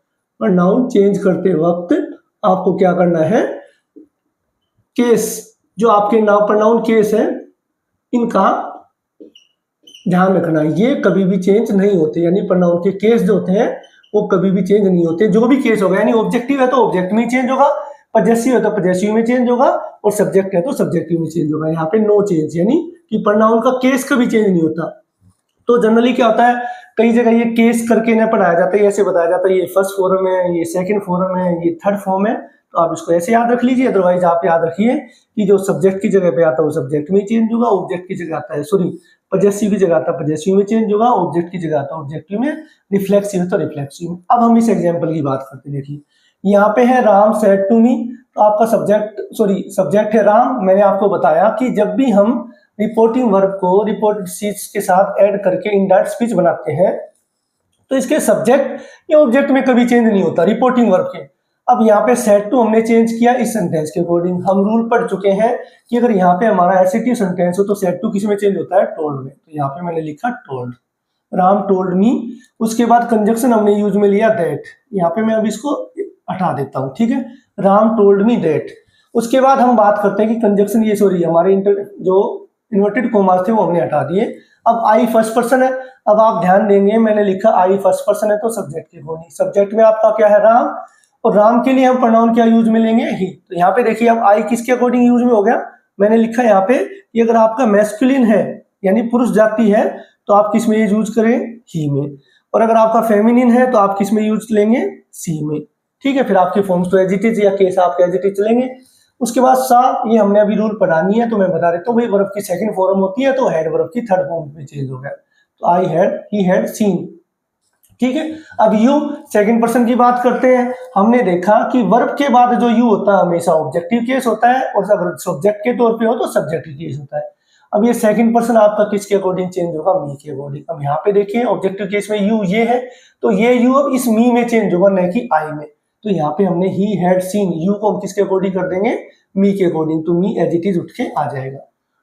आपको क्या करना है, केस जो आपके नाम प्रोनाउन केस है इनका ध्यान रखना है। ये कभी भी चेंज नहीं होते, यानी प्रोनाउन के केस जो होते हैं वो कभी भी चेंज नहीं होते। जो भी केस होगा, यानी ऑब्जेक्टिव है तो ऑब्जेक्ट में चेंज होगा, पजेसिव है तो पजेसिव में चेंज होगा, और सब्जेक्ट है तो सब्जेक्टिव में चेंज होगा। यहाँ पे नो चेंज, यानी कि प्रोनाउन का केस कभी चेंज नहीं होता। तो जनरली क्या होता है, कई जगह ये केस करके ना पढ़ाया जाता है, ऐसे बताया जाता है ये फर्स्ट फॉर्म है, ये सेकंड फॉर्म है, ये थर्ड फॉर्म है। तो आप इसको ऐसे याद रख लीजिए। अदरवाइज आप याद रखिए कि जो सब्जेक्ट की जगह पे आता है वो सब्जेक्ट में चेंज होगा, ऑब्जेक्ट की जगह आता है पजेसिव की जगह आता है पजेसिव में चेंज होगा, ऑब्जेक्ट की जगह आता है ऑब्जेक्टिव में, रिफ्लेक्सिव है तो रिफ्लेक्सिव में। अब हम इस एग्जांपल की बात करते हैं। देखिए यहाँ पे है राम सेड टू मी, तो आपका सब्जेक्ट है राम। मैंने आपको बताया कि जब भी हम रिपोर्टिंग वर्ब को रिपोर्टेड स्पीच के साथ ऐड करके इनडायरेक्ट स्पीच बनाते हैं तो इसके सब्जेक्ट या ऑब्जेक्ट में कभी चेंज नहीं होता रिपोर्टिंग वर्ब के। अब यहाँ पे सेड टू हमने चेंज किया इस सेंटेंस के अकॉर्डिंग। हम रूल पढ़ चुके हैं कि अगर यहाँ पे हमारा एसेटिव सेंटेंस हो तो सेड टू किस में चेंज होता है, टोल्ड में। तो यहाँ पे मैंने लिखा टोल्ड, राम टोल्ड मी। उसके बाद कंजक्शन हमने यूज में लिया दैट। यहाँ पे मैं अब इसको हटा देता हूँ, ठीक है, राम टोल्ड मी दैट। उसके बाद हम बात करते हैं कि कंजक्शन हमारे जो इन्वर्टेड कॉमास थे वो हमने हटा दिए। अब आई फर्स्ट पर्सन है। अब आप ध्यान देंगे मैंने लिखा आई फर्स्ट पर्सन है तो सब्जेक्ट के अकॉर्डिंग, सब्जेक्ट में आपका क्या है, राम, और राम के लिए हम प्रोनाउन क्या यूज में लेंगे, ही। तो यहाँ पे देखिए अब आई किसके अकॉर्डिंग यूज में हो गया, मैंने लिखा यहाँ पे कि अगर आपका मैस्कुलिन है यानी पुरुष जाति है तो आप किस में यूज करें, ही में, और अगर आपका फेमिनिन है तो आप किस में यूज लेंगे, सी में। ठीक है, फिर आपके फॉर्म्स तो एजिटिव या केस आपके एजिटिव चलेंगे। उसके बाद सा, ये हमने अभी रूल पढ़ानी है तो मैं बता देता हूँ, भाई वर्ब की सेकंड फॉर्म होती है तो हेड वर्ब की थर्ड फॉर्म में चेंज हो गया। तो I had, he had seen. ठीक है, अब यू सेकंड पर्सन की बात करते हैं। हमने देखा कि वर्ब के बाद जो यू होता है हमेशा ऑब्जेक्टिव केस होता है, और अगर सब्जेक्ट के तौर पे हो तो सब्जेक्टिव केस होता है। अब ये सेकंड पर्सन आपका किसके अकॉर्डिंग चेंज होगा, मी के अकॉर्डिंग। अब यहाँ पे देखिए ऑब्जेक्टिव केस में यू ये है, तो ये यू अब इस मी में चेंज होगा, न कि आई में। तो यहाँ पे हमने ही हैड सीन, यू को हम किसके अकॉर्डिंग कर देंगे, मी के अकॉर्डिंग, तो मी एज इट इज उठ के आ जाएगा।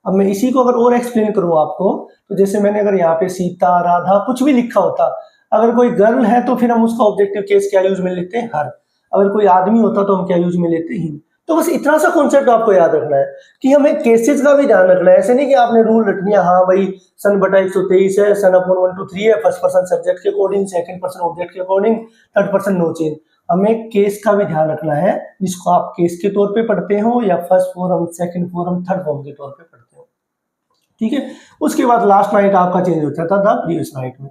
अब मैं इसी को अगर और एक्सप्लेन करूँ आपको, तो जैसे मैंने अगर यहाँ पे सीता, राधा कुछ भी लिखा होता, अगर कोई गर्ल है तो फिर हम उसका ऑब्जेक्टिव केस क्या यूज में लेते हैं, हर। अगर कोई आदमी होता तो हम क्या यूज में लेते हैं, हिम। तो बस इतना सा कॉन्सेप्ट आपको याद रखना है कि हमें केसेस का भी ध्यान रखना है। ऐसे नहीं कि आपने रूल रट लिया, हाँ भाई सन बटा 123 है, सन अपॉन 1 2 3 है, फर्स्ट पर्सन सब्जेक्ट के अकॉर्डिंग, सेकंड पर्सन ऑब्जेक्ट के according, third person no change. हमें केस का भी ध्यान रखना है, जिसको आप केस के तौर पे पढ़ते हो या first form, second form, third form के तौर पे पढ़ते हो, ठीक है। उसके बाद लास्ट नाइट आपका चेंज होता था द प्रीवियस नाइट में।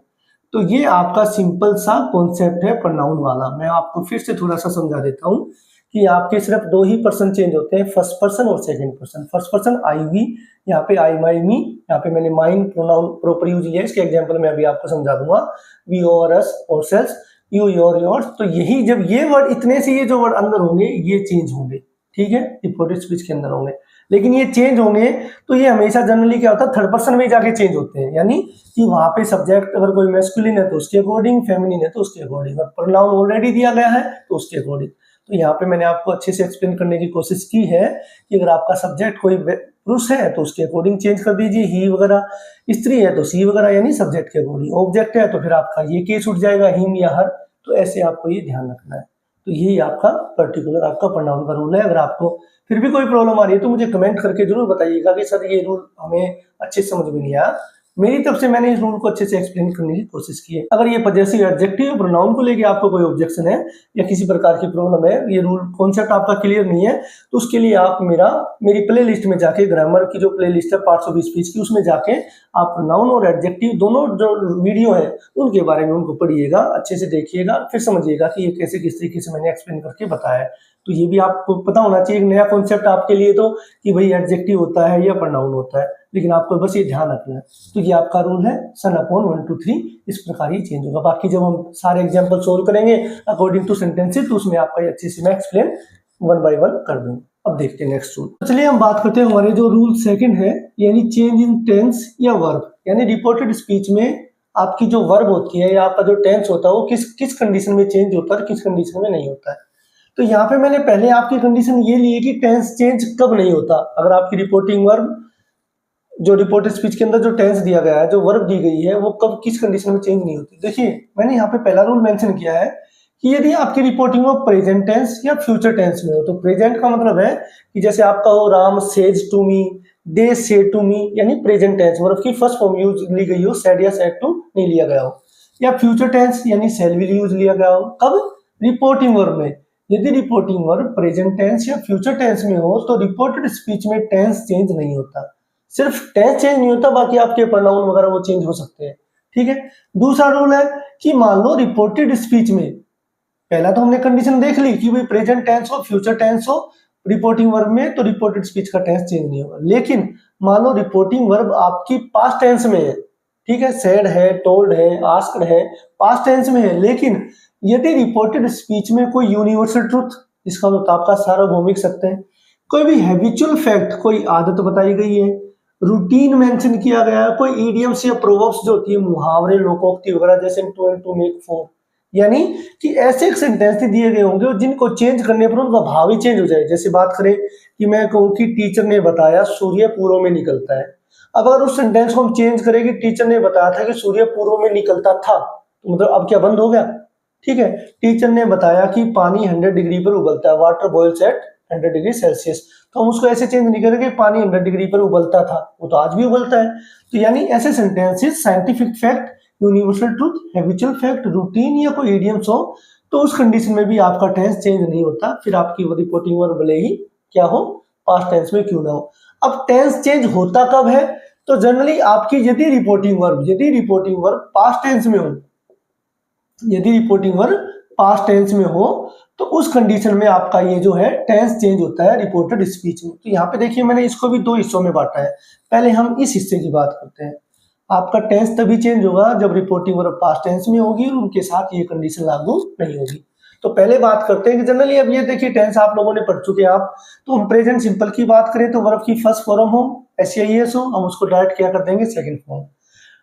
तो ये आपका सिंपल सा कॉन्सेप्ट है प्रोनाउन वाला। मैं आपको फिर से थोड़ा सा समझा देता हूँ कि आपके सिर्फ दो ही पर्सन चेंज होते हैं, फर्स्ट पर्सन और second person. First person I we, यहाँ पे आई माई मी, यहाँ पे मैंने माइन प्रोनाउन प्रॉपर यूज लिया है, इसके एग्जांपल मैं अभी आपको समझा दूंगा। वी और अस और सेल्स, यू योर योर्स। तो यही जब ये वर्ड इतने से ये जो वर्ड अंदर होंगे ये चेंज होंगे, ठीक है, रिपोर्टेड स्पीच के अंदर होंगे। लेकिन ये चेंज होंगे तो ये हमेशा जनरली क्या होता है, थर्ड पर्सन में जाके चेंज होते हैं, यानी कि वहां पे सब्जेक्ट अगर कोई मैस्कुलिन है तो उसके अकॉर्डिंग, फेमिनिन है तो उसके अकॉर्डिंग, और प्रोनाउन ऑलरेडी दिया गया है तो उसके अकॉर्डिंग। तो यहाँ पे मैंने आपको अच्छे से एक्सप्लेन करने की कोशिश की है कि अगर आपका सब्जेक्ट कोई पुरुष है तो उसके अकॉर्डिंग चेंज कर दीजिए, ही वगैरह, स्त्री है तो सी वगैरह, यानी सब्जेक्ट के अकॉर्डिंग, ऑब्जेक्ट है तो फिर आपका ये केस उठ जाएगा, हिम या हर। तो ऐसे आपको ये ध्यान रखना है। तो यही आपका पर्टिकुलर आपका प्रोनाउन का रूल है। अगर आपको फिर भी कोई प्रॉब्लम आ रही है तो मुझे कमेंट करके जरूर बताइएगा कि सर ये रूल हमें अच्छे से समझ में नहीं आया। मेरी तरफ से मैंने इस रूल को अच्छे से एक्सप्लेन करने की कोशिश की है। अगर ये पॉजेसिव एडजेक्टिव प्रोनाउन को लेके आपको कोई ऑब्जेक्शन है या किसी प्रकार की प्रॉब्लम है, ये रूल कॉन्सेप्ट आपका क्लियर नहीं है, तो उसके लिए आप मेरी प्ले लिस्ट में जाके, ग्रामर की जो प्ले लिस्ट है पार्ट्स ऑफ स्पीच की, उसमें जाके आप प्रोनाउन और एडजेक्टिव दोनों जो वीडियो है उनके बारे में उनको पढ़िएगा, अच्छे से देखिएगा, फिर समझिएगा कि ये कैसे किस तरीके से मैंने एक्सप्लेन करके बताया है। तो ये भी आपको पता होना चाहिए, एक नया कॉन्सेप्ट आपके लिए तो, कि भाई एडजेक्टिव होता है या प्रोनाउन होता है, लेकिन आपको बस ये ध्यान रखना है। तो ये आपका रूल है, सन अपॉन 1 2 3 इस प्रकार ये चेंज होगा। बाकी जब हम सारे एग्जांपल सोल्व करेंगे अकॉर्डिंग टू सेंटेंसेस, तो उसमें आपका अच्छे से मैं एक्सप्लेन 1 बाय 1 कर दूंगा। अब देखते हैं नेक्स्ट रूल। तो चलिए हम बात करते हैं हमारे जो रूल सेकंड है, यानी चेंज इन टेंस या वर्ब। यानी रिपोर्टेड स्पीच में आपकी जो वर्ब होती है या आपका जो टेंस होता है वो किस कंडीशन में चेंज होता है, किस कंडीशन में नहीं होता है। तो यहाँ पे मैंने पहले आपकी कंडीशन ये ली है कि टेंस चेंज कब नहीं होता। अगर आपकी रिपोर्टिंग वर्ब, जो रिपोर्टेड स्पीच के अंदर जो टेंस दिया गया है, जो वर्ब दी गई है, वो कब किस कंडीशन में चेंज नहीं होती। देखिए मैंने यहाँ पे पहला रूल मेंशन किया है कि यदि आपकी रिपोर्टिंग वर्ब प्रेजेंट टेंस या फ्यूचर टेंस में हो, तो प्रेजेंट का मतलब है कि जैसे आपका हो राम सेज टू मी, दे से टू मी, यानी प्रेजेंट टेंस, वर्ब की फर्स्ट फॉर्म यूज ली गई हो, सेड या सेड टू नहीं लिया गया हो। या फ्यूचर टेंस यानी शैल विल यूज लिया गया हो, कब, रिपोर्टिंग वर्ब में। यदि रिपोर्टिंग वर्ब प्रेजेंट टेंस या फ्यूचर टेंस में हो तो रिपोर्टेड स्पीच में टेंस चेंज नहीं होता, सिर्फ टेंस चेंज नहीं होता, बाकी आपके प्रोनाउन वगैरह वो चेंज हो सकते हैं, ठीक है। दूसरा रूल है कि मान लो रिपोर्टेड स्पीच में, पहला तो हमने कंडीशन देख ली कि भाई प्रेजेंट टेंस हो, फ्यूचर टेंस हो रिपोर्टिंग वर्ब में, तो रिपोर्टेड स्पीच का टेंस चेंज नहीं होगा। लेकिन मान लो रिपोर्टिंग वर्ब आपकी पास्ट टेंस में है, ठीक है, सेड है, टोल्ड है, आस्क्ड है, पास्ट टेंस में है, लेकिन यदि रिपोर्टेड स्पीच में कोई यूनिवर्सल ट्रुथ, जिसका मतलब आपका सार्वभौमिक सत्य है, कोई भी हैबिचुअल फैक्ट, कोई आदत बताई गई है, रूटीन मेंशन किया गया है, कोई इडियम्स या प्रोवर्ब्स जो होती है, मुहावरे, लोकोक्ति वगैरह, जैसे two and two make four, यानी कि ऐसे सेंटेंस दिए गए होंगे जिनको चेंज करने पर उनका भाव ही चेंज हो जाए। जैसे बात करें कि मैं कहूँ कि टीचर ने बताया सूर्य पूर्व में निकलता है, अब अगर उस सेंटेंस को हम चेंज करें कि टीचर ने बताया था कि सूर्य पूर्व में निकलता था, तो मतलब अब क्या बंद हो गया, ठीक है। टीचर ने बताया कि पानी 100 डिग्री पर उबलता है, water boils at 100 degree Celsius, तो हम उसको ऐसे चेंज नहीं करेंगे पानी 100 डिग्री पर उबलता था, वो तो आज भी उबलता है। तो यानी ऐसे sentences scientific fact, universal truth, habitual fact, routine या कोई इडियम्स हो, तो उस कंडीशन में भी आपका टेंस चेंज नहीं होता, फिर आपकी रिपोर्टिंग वर्ब भले ही क्या हो, पास्ट टेंस में क्यों ना हो। अब टेंस चेंज होता कब है, तो जनरली आपकी यदि रिपोर्टिंग वर्ब पास्ट टेंस में हो, यदि रिपोर्टिंग वर्ब पास्ट टेंस में हो, तो उस कंडीशन में आपका ये जो है टेंस चेंज होता है रिपोर्टेड स्पीच में। तो यहाँ पे देखिए मैंने इसको भी दो हिस्सों में बांटा है। पहले हम इस हिस्से की बात करते हैं। आपका टेंस तभी चेंज होगा जब रिपोर्टिंग वर्ब पास्ट टेंस में होगी और उनके साथ ये कंडीशन लागू नहीं होगी। तो पहले बात करते हैं कि जनरली अब ये देखिए टेंस आप लोगों ने पढ़ चुके हैं आप, तो हम प्रेजेंट सिंपल की बात करें तो वर्ब की फर्स्ट फॉर्म हो SEIS हो, हम उसको डायरेक्ट क्या कर देंगे सेकंड फॉर्म।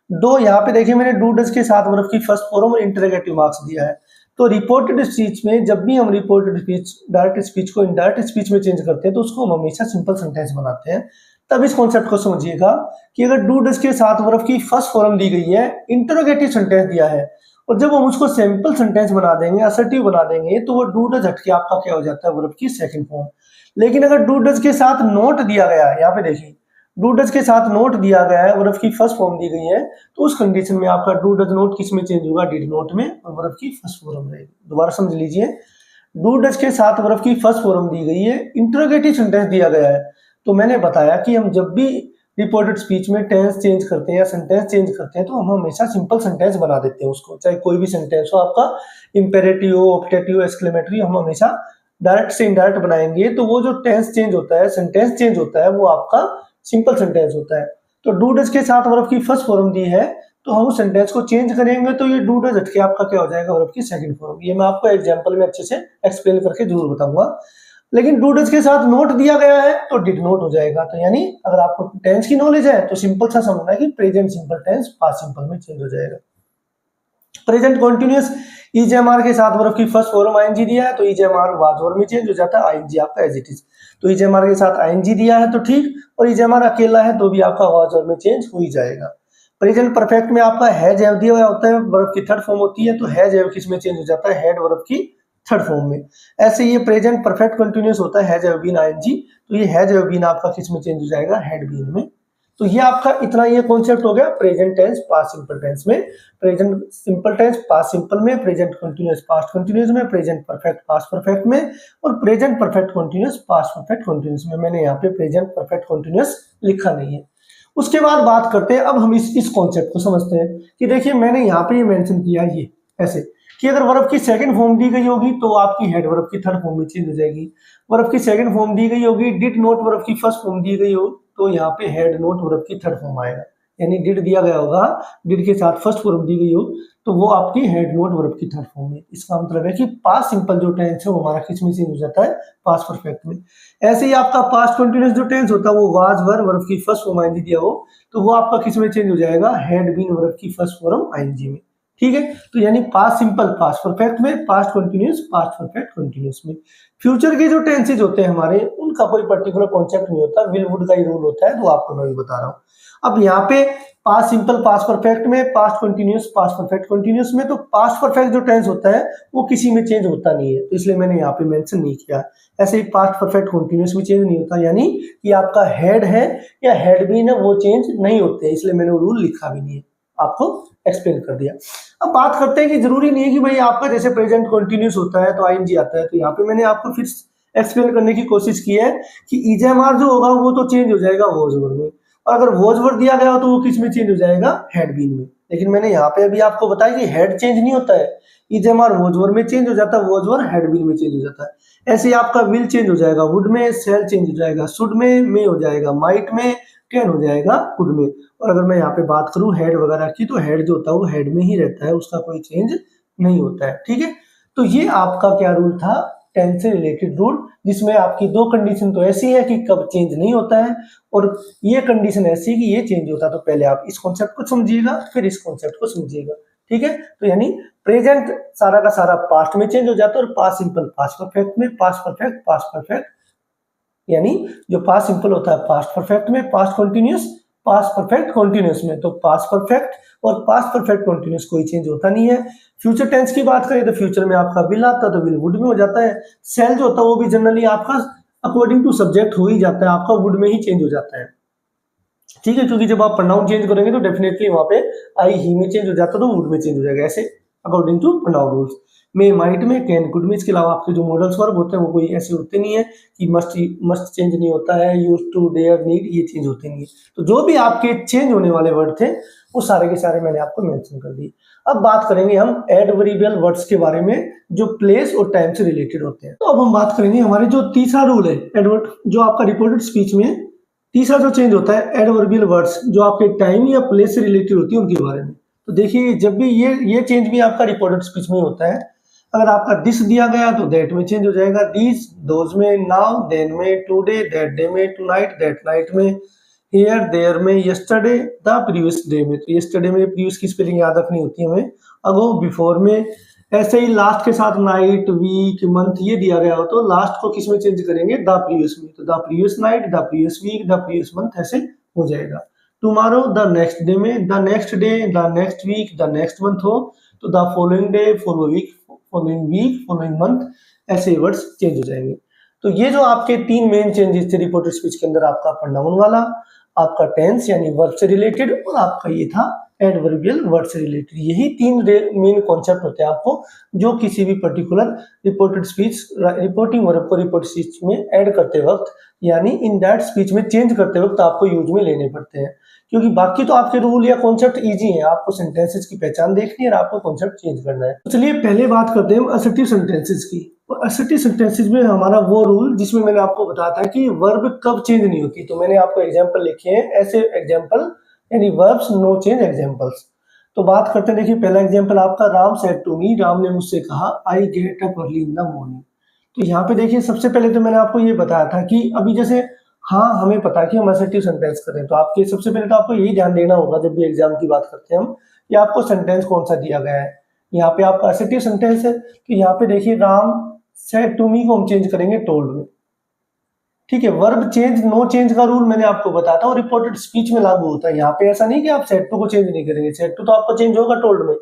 दो यहाँ पे देखिए मैंने डू डज के साथ वर्ब की फर्स्ट फॉर्म और इंटरोगेटिव मार्क्स दिया है। तो रिपोर्टेड स्पीच में जब भी हम रिपोर्टेड स्पीच डायरेक्ट स्पीच को इनडायरेक्ट स्पीच में चेंज करते हैं तो उसको हम हमेशा सिंपल सेंटेंस बनाते हैं। तब इस कॉन्सेप्ट को समझिएगा कि अगर डू डज के साथ वर्ब की फर्स्ट फॉर्म दी गई है, इंटरोगेटिव सेंटेंस दिया है, और जब हम उसको सिंपल सेंटेंस बना देंगे, असर्टिव बना देंगे, तो वो डू डज हटके आपका क्या हो जाता है, वर्ब की सेकंड फॉर्म। लेकिन अगर डू डज के साथ नोट दिया गया है, यहाँ पे देखिए डू डज के साथ नोट दिया गया है, वर्ब की फर्स्ट फॉर्म दी गई है, तो उस कंडीशन में आपका डू डज नोट किस में चेंज होगा, डिड नोट में, और वर्ब की फर्स्ट फॉर्म रहेगी। दोबारा समझ लीजिए, डू डज के साथ वर्ब की फर्स्ट फॉर्म दी गई है, इंटरोगेटिव सेंटेंस दिया गया है, तो मैंने बताया कि हम जब भी रिपोर्टेड स्पीच में टेंस चेंज करते हैं या सेंटेंस चेंज करते हैं तो हम हमेशा सिंपल सेंटेंस बना देते हैं उसको, चाहे कोई भी सेंटेंस हो आपका, इंपेरेटिव हो, ऑप्टेटिव, एक्सक्लेमेटरी, हम हमेशा डायरेक्ट से इनडायरेक्ट बनाएंगे, तो वो जो टेंस चेंज होता है, सेंटेंस चेंज होता है, वो आपका सिंपल सेंटेंस होता है। तो डू डज के साथ वर्ब की फर्स्ट फॉर्म दी है, तो हम उस सेंटेंस को चेंज करेंगे तो ये डू डज हटके आपका क्या हो जाएगा, वर्ब की सेकंड फॉर्म। ये मैं आपको एग्जांपल में अच्छे से एक्सप्लेन करके जरूर बताऊंगा। लेकिन डू डज के साथ नोट दिया गया है तो डिड नोट हो जाएगा। तो यानी अगर आपको टेंस की नॉलेज है तो सिंपल सा समझना है कि present simple tense past simple में चेंज हो जाएगा। प्रेजेंट कॉन्टिन्यूअस ईजेएमआर के साथ वर्ब की फर्स्ट फॉर्म आईएनजी दिया है तो ईजेएमआर वाज वर्ब में चेंज हो जाता है, आईएनजी आपका एज इट इज। तो ईजेएमआर के साथ आईएनजी दिया है तो ठीक, और ईजेएमआर अकेला है तो भी आपका वाज वर्ब में चेंज हो ही जाएगा। प्रेजेंट परफेक्ट में आपका हैज हैव दिया हुआ होता है, वर्ब की थर्ड फॉर्म होती है, तो हैज हैव किस में चेंज हो जाता है, हैड वर्ब की थर्ड फॉर्म में। ऐसे ये प्रेजेंट परफेक्ट कंटिन्यूअस होता है, हैज हैव बीन आईएनजी, तो ये हैज हैव बीन आपका किस में चेंज हो जाएगा, हैड बीन में। तो ये आपका इतना ये कॉन्सेप्ट हो गया present tense past simple tense में, present simple tense past simple में, प्रेजेंट कंटीन्यूअस पास्ट कंटीन्यूअस में, प्रेजेंट परफेक्ट पास्ट परफेक्ट में, और present perfect continuous past perfect continuous में। मैंने यहाँ पे प्रेजेंट परफेक्ट कंटीन्यूअस लिखा नहीं है। उसके बाद बात करते हैं, अब हम इस कॉन्सेप्ट को समझते हैं कि देखिए मैंने यहाँ पे ये मेंशन किया ये ऐसे कि अगर वर्ब की सेकंड फॉर्म दी गई होगी तो आपकी हेड वर्ब की थर्ड फॉर्म में चेंज हो जाएगी। वर्ब की सेकंड फॉर्म दी गई होगी, डिड नोट वर्ब की फर्स्ट फॉर्म दी गई हो तो यहाँ पे हेड नोट वर्ब की थर्ड फॉर्म आएगा। यानी डिड दिया गया होगा, डिड के साथ फर्स्ट फॉर्म दी गई हो तो वो आपकी हेड नोट वर्ब की थर्ड फॉर्म में। इसका मतलब है कि पास्ट सिंपल जो टेंस है वो हमारा किस में चेंज हो जाता है, पास्ट परफेक्ट में। ऐसे ही आपका पास्ट कंटीन्यूअस जो टेंस होता है वो वाज वर वर्ब की फर्स्ट फॉर्म आईएनजी दिया हो तो वो आपका किस में चेंज हो जाएगा, हैड बीन वर्ब की फर्स्ट फॉर्म आईएनजी में। ठीक है, तो यानी पास्ट सिंपल पास्ट परफेक्ट में, past continuous past perfect continuous में। फ्यूचर के जो टेंसेज होते हैं हमारे, उनका कोई पर्टिकुलर कॉन्सेप्ट नहीं होता, विल वुड का ही रूल होता है, तो आपको मैं भी बता रहा हूं। अब यहाँ पे पास्ट सिंपल पास्ट परफेक्ट में, past continuous past perfect continuous में, तो पास्ट परफेक्ट जो टेंस होता है वो किसी में चेंज होता नहीं है, तो इसलिए मैंने यहाँ पे मेंशन नहीं किया। ऐसे ही पास्ट परफेक्ट कंटीन्यूअस भी चेंज नहीं होता, यानी कि आपका हेड है या हेड बीन है वो चेंज नहीं होते, इसलिए मैंने वो रूल लिखा भी नहीं है, आपको एक्सप्लेन कर दिया। अब बात करते हैं कि जरूरी नहीं है कि भाई आपका जैसे प्रेजेंट कंटीन्यूअस होता है तो आईएनजी आता है, तो यहाँ पे मैंने आपको फिर एक्सप्लेन करने की कोशिश की है कि ईजेएमआर जो होगा वो तो चेंज हो जाएगा वॉज वर्ब में, और अगर वॉज वर्ब दिया गया हो तो वो किस में चेंज हो जाएगा, हेड बीन में। लेकिन मैंने यहाँ पे अभी आपको बताया कि हेड चेंज नहीं होता है, ईजेएमआर वॉज वर्ब में चेंज हो जाता है, वॉज वर्ब हेड बीन में चेंज हो जाता है। ऐसे ही आपका विल चेंज हो जाएगा वुड में, सेल चेंज हो जाएगा शुड में, मे हो जाएगा माइट में, कैन हो जाएगा कुड में। और अगर मैं यहाँ पे बात करूं हेड वगैरह की, तो हेड जो होता है वो हेड में ही रहता है, उसका कोई चेंज नहीं होता है। ठीक है, तो ये आपका क्या रूल था, टेंस से रिलेटेड रूल, जिसमें आपकी दो कंडीशन तो ऐसी है कि कब चेंज नहीं होता है, और ये कंडीशन ऐसी है कि ये चेंज होता है। तो पहले आप इस कॉन्सेप्ट को समझिएगा, फिर इस कॉन्सेप्ट को समझिएगा। ठीक है, तो यानी प्रेजेंट सारा का सारा पास्ट में चेंज हो जाता है, और पास्ट सिंपल पास्ट परफेक्ट में, पास्ट परफेक्ट यानी जो पास्ट सिंपल होता है पास्ट परफेक्ट में, past continuous past perfect continuous में। तो पास्ट परफेक्ट और पास्ट परफेक्ट कंटीन्यूअस कोई चेंज होता नहीं है। फ्यूचर टेंस की बात करें तो फ्यूचर में आपका विल आता है तो विल वुड में हो जाता है। सेल जो होता है वो भी जनरली आपका अकॉर्डिंग टू सब्जेक्ट हो ही जाता है, आपका वुड में ही चेंज हो जाता है। ठीक है, क्योंकि जब आप प्रोनाउन चेंज करेंगे तो डेफिनेटली वहां पे आई ही में चेंज हो जाता है तो वुड में चेंज हो जाएगा, ऐसे अकॉर्डिंग टू प्रोनाउन रूल्स। में, माइट में, कैन, कुड में, इसके अलावा आपके जो मॉडल्स वर्ब होते हैं वो कोई ऐसे होते नहीं है कि मस्ट चेंज नहीं होता है, यूज टू, डेयर, नीड, ये चेंज होते नहीं है। तो जो भी आपके चेंज होने वाले वर्ड थे वो सारे के सारे मैंने आपको मेंशन कर दिए। अब बात करेंगे हम एडवर्बियल वर्ड्स के बारे में जो प्लेस और टाइम से रिलेटेड होते हैं। तो अब हम बात करेंगे हमारे जो तीसरा रूल है एडवर्ब, जो आपका रिपोर्टेड स्पीच में तीसरा जो चेंज होता है एडवर्बियल वर्ड्स जो आपके टाइम या प्लेस से रिलेटेड होती है उनके बारे में। तो देखिए जब भी ये चेंज भी आपका रिपोर्टेड स्पीच में होता है। अगर आपका दिस दिया गया तो दैट में चेंज हो जाएगा, दीज, दोज में, नाउ, देन में, टुडे, दैट डे में, टुनाइट, दैट नाइट में। हियर देयर में, यस्टरडे, द प्रीवियस डे में। तो यस्टरडे में प्रीवियस की स्पेलिंग याद रखनी होती है हमें। अगो बिफोर में, ऐसे ही लास्ट के साथ नाइट, वीक, मंथ ये दिया गया हो तो लास्ट को किस में चेंज करेंगे, द प्रीवियस में। तो the previous night, the previous week, the previous month, ऐसे हो जाएगा। टुमारो, द नेक्स्ट डे में, the next day, the next week, the next month हो तो the following day, following week, following month, ऐसे words change हो जाएंगे। तो ये जो आपके तीन मेन चेंजेस थे रिपोर्टेड स्पीच के अंदर, आपका प्रोनाउन वाला, आपका टेंस यानी वर्ब से रिलेटेड, और आपका ये था एडवर्बियल वर्ड से रिलेटेड। यही तीन मेन कॉन्सेप्ट होते हैं आपको जो किसी भी particular reported speech, reporting verb को रिपोर्ट स्पीच में ऐड करते वक्त यानी इन दैट स्पीच में चेंज करते वक्त आपको यूज में लेने पड़ते हैं। क्योंकि बाकी तो आपके रूल या कॉन्सेप्ट इजी है, आपको सेंटेंसेस की पहचान देखनी है और आपको कॉन्सेप्ट चेंज करना है। तो चलिए पहले बात करते हैं असर्टिव सेंटेंसेस की। असर्टिव सेंटेंसेस में हमारा वो रूल जिसमें मैंने आपको बताया था कि वर्ब कब चेंज नहीं होती। तो मैंने आपको एग्जांपल लिखे हैं ऐसे एग्जांपल, यानी वर्ब्स नो चेंज एग्जांपल्स। तो बात करते हैं, देखिए पहला एग्जांपल आपका, Ram said to me, Ram ने मुझसे कहा, I get up early in the morning. तो यहाँ पे देखिए सबसे पहले तो मैंने आपको ये बताया था कि अभी जैसे हाँ हमें पता है कि हम असर्टिव सेंटेंस करें, तो आपके सबसे पहले तो आपको यही ध्यान देना होगा जब भी एग्जाम की बात करते हैं हम, कि आपको सेंटेंस कौन सा दिया गया है। यहाँ पे आपका असर्टिव सेंटेंस है, तो यहाँ पे देखिए राम सेड टू मी को हम चेंज करेंगे टोल्ड में। ठीक है, वर्ब चेंज नो चेंज का रूल मैंने आपको बताया था और रिपोर्टेड स्पीच में लागू होता है। यहाँ पे ऐसा नहीं कि आप सेड टू को चेंज नहीं करेंगे, सेड टू तो आपको चेंज होगा टोल्ड में।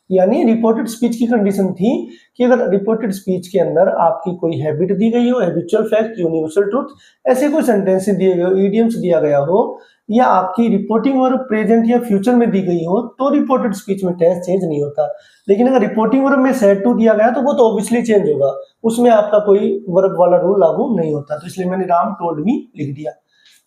यानी रिपोर्टेड स्पीच की कंडीशन थी कि अगर रिपोर्टेड स्पीच के अंदर आपकी कोई हैबिट दी गई हो, हैबिचुअल फैक्ट, यूनिवर्सल ट्रुथ, ऐसे कोई सेंटेंस दिए गए हो, इडियम्स दिया गया हो, या आपकी रिपोर्टिंग वर्ब प्रेजेंट या फ्यूचर में दी गई हो, तो रिपोर्टेड स्पीच में टेंस चेंज नहीं होता। लेकिन अगर रिपोर्टिंग वर्ब में सेड टू दिया गया तो वो तो ऑब्वियसली चेंज होगा, उसमें आपका कोई वर्ब वाला रूल लागू नहीं होता। तो इसलिए मैंने राम टोल्ड मी लिख दिया।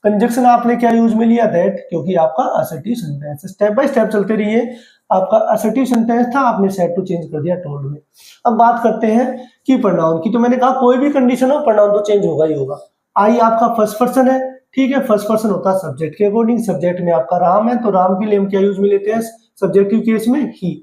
कंजक्शन आपने क्या यूज में लिया, दैट, क्योंकि आपका assertive sentence. Step by step चलते रहिए। आपका असर्टिव सेंटेंस था, आपने सेड टू चेंज कर दिया टोल्ड में। अब बात करते हैं कि प्रोनाउन की। तो मैंने कहा कोई भी कंडीशन हो प्रोनाउन तो चेंज होगा ही होगा। आई आपका फर्स्ट पर्सन है, ठीक है, फर्स्ट पर्सन होता है सब्जेक्ट के अकॉर्डिंग। सब्जेक्ट में आपका राम है, तो राम के लिए हम क्या यूज में लेते हैं, सब्जेक्टिव केस में ही।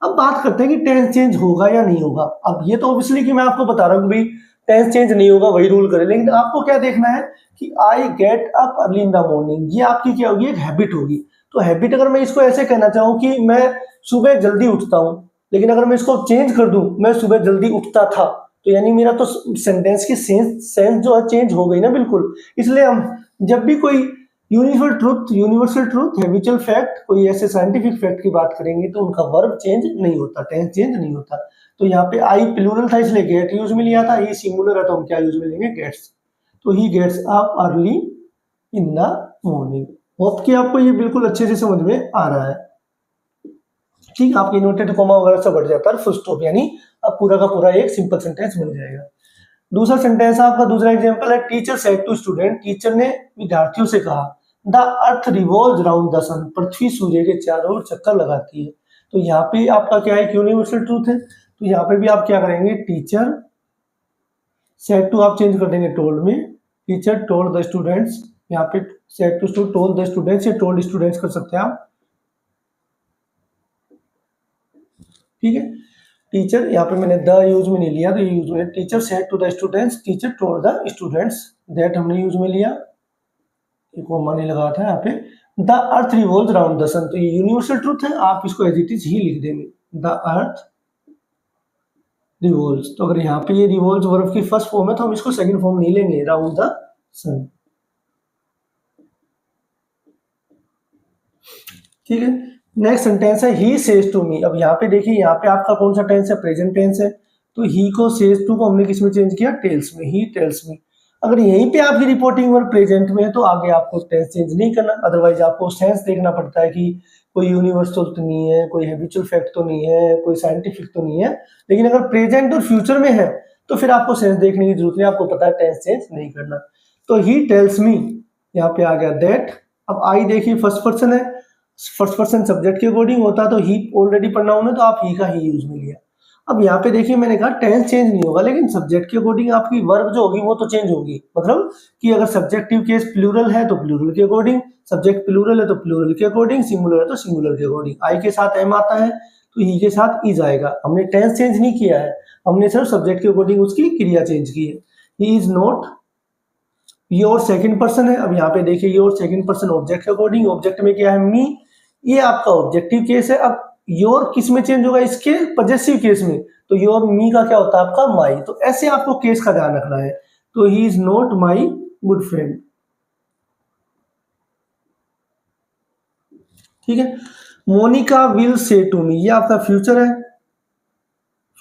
अब बात करते हैं कि टेंस चेंज होगा या नहीं होगा। अब ये तो ऑब्वियसली कि मैं आपको बता रहा हूँ कि भाई टेंस चेंज नहीं होगा, वही रूल करें, लेकिन आपको क्या देखना है कि आई get up early in the morning, ये आपकी क्या होगी, एक हैबिट होगी। तो हैबिट अगर मैं इसको ऐसे कहना चाहूँ कि मैं सुबह जल्दी उठता हूँ, लेकिन अगर मैं इसको चेंज कर दूं, मैं सुबह जल्दी उठता था, तो यानी मेरा तो सेंटेंस की सेंस जो है चेंज हो गई ना बिल्कुल। इसलिए हम जब भी कोई यूनिवर्सल ट्रूथ, हैबिचुअल फैक्ट, कोई ऐसे साइंटिफिक फैक्ट की बात करेंगे तो उनका वर्ब चेंज नहीं होता, टेंस चेंज नहीं होता। तो यहाँ पे आई प्लूरल था इसलिए गेट यूज में लिया था, ही सिंगुलर है तो हम क्या यूज में लेंगे, गेट्स। तो he gets up early in the morning. Hope कि आपको ये बिल्कुल अच्छे से समझ में आ रहा है। ठीक, आपके इन्वर्टेड कॉमा वगैरह सब बढ़ जाता है, फुल स्टॉप, यानी अब पूरा का पूरा एक सिंपल सेंटेंस बन जाएगा। दूसरा सेंटेंस आपका, दूसरा एग्जांपल है, teacher said to student, teacher ने विद्यार्थियों से कहा, the earth revolves around the sun, पृथ्वी सूर्य के चारों ओर चक्कर लगाती है। तो यहाँ पे आपका क्या है, यूनिवर्सल ट्रूथ है। तो यहाँ पे भी आप क्या करेंगे, टीचर सेड टू आप चेंज कर देंगे टोल्ड में, टीचर टोल्ड द स्टूडेंट्स, यहाँ पे said to told the students या टोल्ड स्टूडेंट्स कर सकते हैं आप। ठीक है, टीचर यहाँ पे मैंने द यूज में नहीं लिया, तो यूज में teacher said to the students, teacher told the students, that हमने यूज में लिया, कॉमा नहीं लगा था यहाँ पे। The earth revolves around the sun, तो ये यूनिवर्सल ट्रूथ है, आप इसको एज इट इज ही लिख देंगे, द अर्थ रिवॉल्व्स। तो अगर यहाँ पे ये रिवॉल्व्स वर्ब की फर्स्ट फॉर्म है तो हम इसको सेकंड फॉर्म नहीं लेंगे, अराउंड द सन। ठीक है, नेक्स्ट सेंटेंस है, ही सेज टू मी। अब यहाँ पे देखिए, यहाँ पे आपका कौन सा टेंस है, प्रेजेंट टेंस है। तो ही को सेज टू को हमने किस में चेंज किया, टेल्स में, ही टेल्स मी। अगर यहीं पे आपकी रिपोर्टिंग वर्ब प्रेजेंट में है तो आगे आपको टेंस चेंज नहीं करना, अदरवाइज आपको सेंस देखना पड़ता है कि कोई यूनिवर्सल तो नहीं है, कोई हैबिचुअल फैक्ट तो नहीं है, कोई साइंटिफिक तो नहीं है। लेकिन अगर प्रेजेंट और फ्यूचर में है तो फिर आपको सेंस देखने की जरूरत नहीं, आपको पता है टेंस चेंज नहीं करना। तो ही टेल्स मी, यहाँ पे आ गया दैट। अब आई देखिए फर्स्ट पर्सन है, फर्स्ट पर्सन सब्जेक्ट के अकॉर्डिंग होता है, तो ही ऑलरेडी प्रोनाउन है तो आप ही का ही यूज में लिया। अब यहाँ पे देखिए मैंने कहा टेंस चेंज नहीं होगा, लेकिन सब्जेक्ट के अकॉर्डिंग आपकी वर्ब जो होगी वो तो चेंज होगी। मतलब कि अगर सब्जेक्टिव केस प्लूरल है तो प्लूरल के अकॉर्डिंग, सब्जेक्ट प्लूरल है तो प्लूरल के अकॉर्डिंग, सिंगुलर है तो सिंगुलर के अकॉर्डिंग। आई के साथ एम आता है तो ही के साथ इज आएगा। हमने टेंस चेंज नहीं किया है, हमने सिर्फ सब्जेक्ट के अकॉर्डिंग उसकी क्रिया चेंज की है। ही is not your second person है। अब यहाँ पे देखिए योर सेकंड पर्सन ऑब्जेक्ट के अकॉर्डिंग, ऑब्जेक्ट में क्या है मी, ये आपका ऑब्जेक्टिव केस है। अब योर किस में चेंज होगा, इसके पजेसिव केस में, तो योर मी का क्या होता है आपका माई। तो ऐसे आपको केस का ध्यान रखना है। तो he is not my good friend, ठीक है। Monica will say to me, ये आपका फ्यूचर है,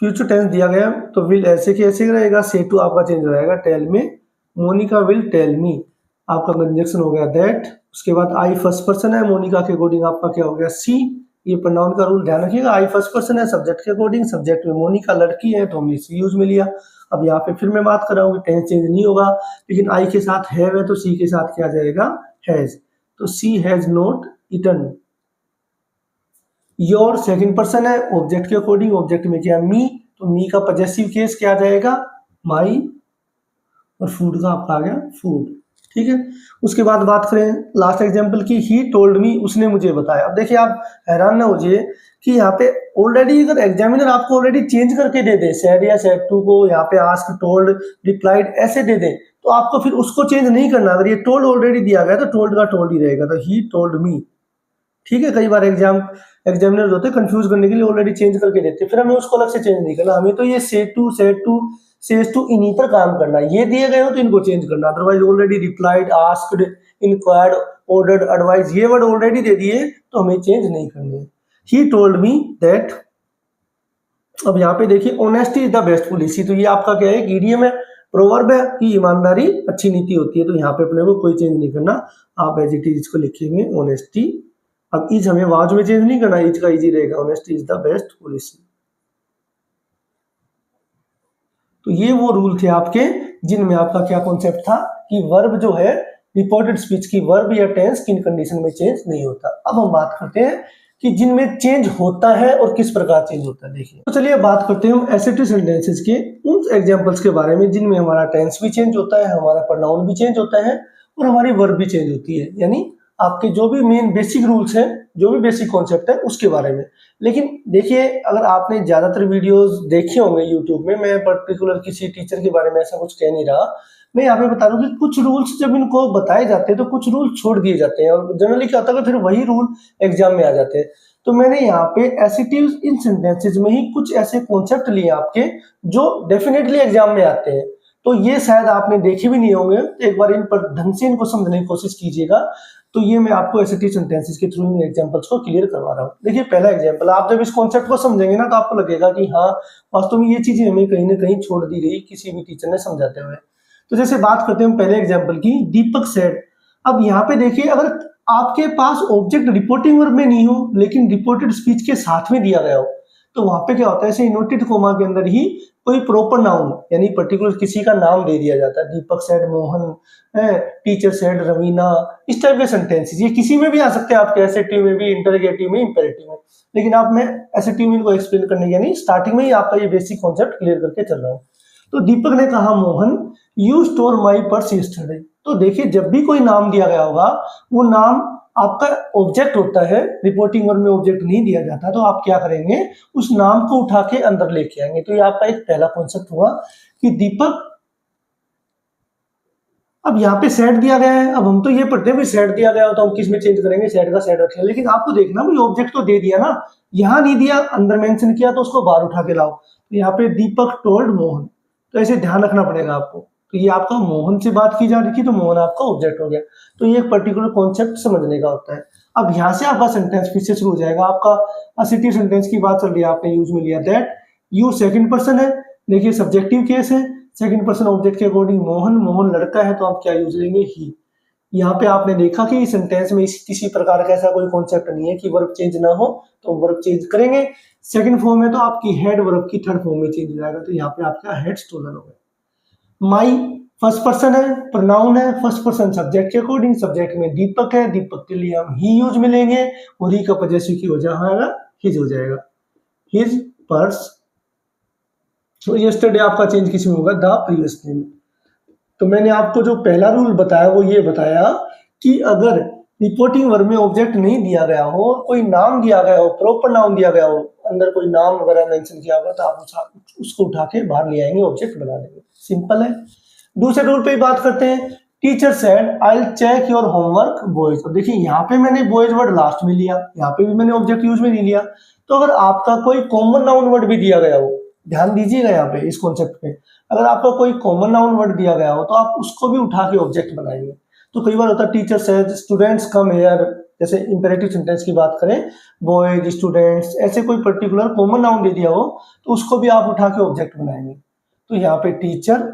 फ्यूचर टेंस दिया गया, तो विल ऐसे के ऐसे रहेगा, से टू आपका चेंज हो जाएगा टेल में, मोनिका विल टेल मी, आपका कंजक्शन हो गया दैट। उसके बाद आई फर्स्ट पर्सन है, मोनिका के अकॉर्डिंग आपका क्या हो गया सी। ये प्रोनाउन का रूल ध्यान रखिएगा, आई फर्स्ट पर्सन है सब्जेक्ट के अकॉर्डिंग, सब्जेक्ट में मोनिका लड़की है तो हमने सी यूज में लिया। अब यहाँ पे फिर मैं बात कर रहा हूँ टेंस चेंज नहीं होगा, लेकिन आई के साथ हैव है तो सी के साथ क्या जाएगा हैज, तो she has not eaten. Your second person है ऑब्जेक्ट के अकॉर्डिंग, ऑब्जेक्ट में क्या मी, तो मी का पजेसिव केस क्या जाएगा माई, और फूड का आपका आ गया फूड, ठीक है। उसके बाद बात करें लास्ट एग्जांपल की, ही टोल्ड मी, उसने मुझे बताया। अब देखिए आप हैरान ना हो जाइए कि यहाँ पे ऑलरेडी अगर एग्जामिनर आपको ऑलरेडी चेंज करके दे दे सेड या सेड टू को, यहाँ पे आस्क टोल्ड रिप्लाइड ऐसे दे दे, तो आपको फिर उसको चेंज नहीं करना। अगर ये टोल्ड ऑलरेडी दिया गया तो टोल्ड का टोल्ड ही रहेगा, तो ही टोल्ड मी, ठीक है। कई बार एग्जामिनर होते हैं कंफ्यूज करने के लिए ऑलरेडी चेंज करके देते हैं, फिर हमें उसको अलग से चेंज नहीं करना, हमें तो ये सेड टू सेज टू इन्हीं पर काम करना है। ये दिए गए हो तो इनको चेंज करना, otherwise already replied asked inquired ordered advice ये वर्ड ऑलरेडी दे दिए तो हमें चेंज नहीं करने। ही टोल्ड मी दैट, अब यहाँ पे देखिए honesty is the best policy, तो ये आपका क्या है ईडीएम है, प्रोवर्ब है कि ईमानदारी अच्छी नीति होती है, तो यहाँ पे अपने को कोई चेंज नहीं करना, आप एज इट इज इसको लिखेंगे ऑनेस्टी। अब इज हमें वाज में चेंज नहीं करना, इज का इजी रहेगा, honesty is the best policy. तो ये वो रूल थे आपके जिनमें आपका क्या कॉन्सेप्ट था कि वर्ब जो है रिपोर्टेड स्पीच की वर्ब या टेंस किन कंडीशन में चेंज नहीं होता। अब हम बात करते हैं कि जिनमें चेंज होता है और किस प्रकार चेंज होता है। देखिए तो चलिए बात करते हैं हम एसेटिव सेंटेंसेस के उन एग्जांपल्स के बारे में जिनमें हमारा टेंस भी चेंज होता है, हमारा प्रोनाउन भी चेंज होता है और हमारी वर्ब भी चेंज होती है, यानी आपके जो भी मेन बेसिक रूल्स हैं, जो भी बेसिक कॉन्सेप्ट है उसके बारे में। लेकिन देखिए अगर आपने ज्यादातर वीडियोस देखे होंगे यूट्यूब में, मैं पर्टिकुलर किसी टीचर के बारे में ऐसा कुछ कह नहीं रहा, मैं यहाँ पे बता रहा हूँ कि कुछ रूल्स जब इनको बताए जाते हैं तो कुछ रूल छोड़ दिए जाते हैं, और जनरली क्या होता है फिर वही रूल एग्जाम में आ जाते हैं। तो मैंने यहाँ पे एसिटिव इन सेंटेंसेज में ही कुछ ऐसे कॉन्सेप्ट लिए आपके जो डेफिनेटली एग्जाम में आते हैं, तो ये शायद आपने देखे भी नहीं होंगे, तो एक बार इन पर ढंग से इनको समझने की कोशिश कीजिएगा। तो ये मैं आपको एसिटिव सेंटेंसेस के थ्रू इन एग्जांपल्स को क्लियर करवा रहा हूँ। देखिए पहला एग्जांपल, आप जब इस कॉन्सेप्ट को समझेंगे ना तो आपको लगेगा कि हाँ वास्तव में ये चीजें हमें कहीं ना कहीं छोड़ दी गई किसी भी टीचर ने समझाते हुए। तो जैसे बात करते हैं हम पहले एग्जाम्पल की, दीपक सेड। अब यहाँ पे देखिए अगर आपके पास ऑब्जेक्ट रिपोर्टिंग वर्ब में नहीं हो लेकिन रिपोर्टेड स्पीच के साथ में दिया गया हो, तो वहां पे क्या होता है, ऐसे इनवर्टेड कोमा के अंदर ही कोई प्रॉपर नाउन यानी पर्टिकुलर किसी का नाम दे दिया जाता है, Deepak said Mohan, teacher said Raveena, इस टाइप के सेंटेंसेस ये किसी में भी आ सकते हैं, आपके एसेटिव में भी, इंटरोगेटिव में, इंपेरेटिव में। लेकिन आप मैं एसेटिव में इनको एक्सप्लेन करने यानी स्टार्टिंग में ही आपका ये बेसिक कॉन्सेप्ट क्लियर करके चल रहा हूँ। तो दीपक ने कहा Mohan you store my purse yesterday. तो देखिए जब भी कोई नाम दिया गया होगा वो नाम आपका ऑब्जेक्ट होता है, रिपोर्टिंग वर्ब में ऑब्जेक्ट नहीं दिया जाता, तो आप क्या करेंगे उस नाम को उठा के अंदर लेके आएंगे। तो ये आपका एक पहला कॉन्सेप्ट हुआ कि दीपक, अब यहाँ पे सेट दिया गया है, अब हम तो ये पढ़ते हैं सेट दिया गया हो तो हम किस में चेंज करेंगे, सेट का सेट रखेंगे, लेकिन आपको देखना भाई ऑब्जेक्ट तो दे दिया ना, यहाँ नहीं दिया अंदर मेंशन किया तो उसको बाहर उठा के लाओ। तो यहाँ पे दीपक टोल्ड मोहन, तो ऐसे ध्यान रखना पड़ेगा आपको। तो ये आपका मोहन से बात की जा रही थी तो मोहन आपका ऑब्जेक्ट हो गया, तो ये एक पर्टिकुलर कॉन्सेप्ट समझने का होता है। अब यहाँ से आपका सेंटेंस फिर से शुरू हो जाएगा, आपका असिटिव सेंटेंस की बात चल रही है, आपने यूज में लिया दैट, यू सेकंड पर्सन है, देखिए सब्जेक्टिव केस है, सेकंड पर्सन ऑब्जेक्ट के अकॉर्डिंग मोहन, मोहन लड़का है तो आप क्या यूज लेंगे ही। यहाँ पे आपने देखा कि इस सेंटेंस में किसी प्रकार का ऐसा कोई कॉन्सेप्ट नहीं है कि वर्ब चेंज ना हो, तो वर्ब चेंज करेंगे। सेकंड फॉर्म है तो आपकी हेड वर्ब की थर्ड फॉर्म में चेंज हो जाएगा, तो यहाँ पे आपका हेड स्टोलन हो गया। माई फर्स्ट पर्सन है, प्रोनाउन है, फर्स्ट पर्सन सब्जेक्ट के अकॉर्डिंग, सब्जेक्ट में दीपक है, दीपक के लिए हम ही यूज में लेंगे और ही का पजेसिव की हो जाएगा हिज हो जाएगा, हिज पर्स। तो यस्टरडे आपका चेंज किस में होगा, द प्रीवियस डे में। तो मैंने आपको जो पहला रूल बताया वो ये बताया कि अगर रिपोर्टिंग वर्ब में ऑब्जेक्ट नहीं दिया गया हो, कोई नाम दिया गया हो, प्रॉपर नाम दिया गया हो, अंदर कोई नाम वगैरह मेंशन किया होगा तो आप उसको उठा के बाहर ले आएंगे, ऑब्जेक्ट बना देंगे, सिंपल है। दूसरे रूल पे बात करते हैं, teacher said I will check your homework boys. अब देखिए यहाँ पे मैंने बॉयज वर्ड लास्ट में लिया, यहाँ पे भी मैंने ऑब्जेक्ट यूज में नहीं लिया। तो अगर आपका कोई कॉमन नाउन वर्ड भी दिया गया हो, ध्यान दीजिएगा यहाँ पे इस कॉन्सेप्ट पे, अगर आपका कोई कॉमन नाउन वर्ड दिया गया हो तो आप उसको भी उठा के ऑब्जेक्ट बनाएंगे। तो कई बार होता है teacher said students come here, जैसे इंपेरेटिव सेंटेंस की बात करें, बॉयज स्टूडेंट्स, ऐसे कोई पर्टिकुलर कॉमन नाउन दे दिया हो तो उसको भी आप उठा के ऑब्जेक्ट बनाएंगे। तो यहाँ पे टीचर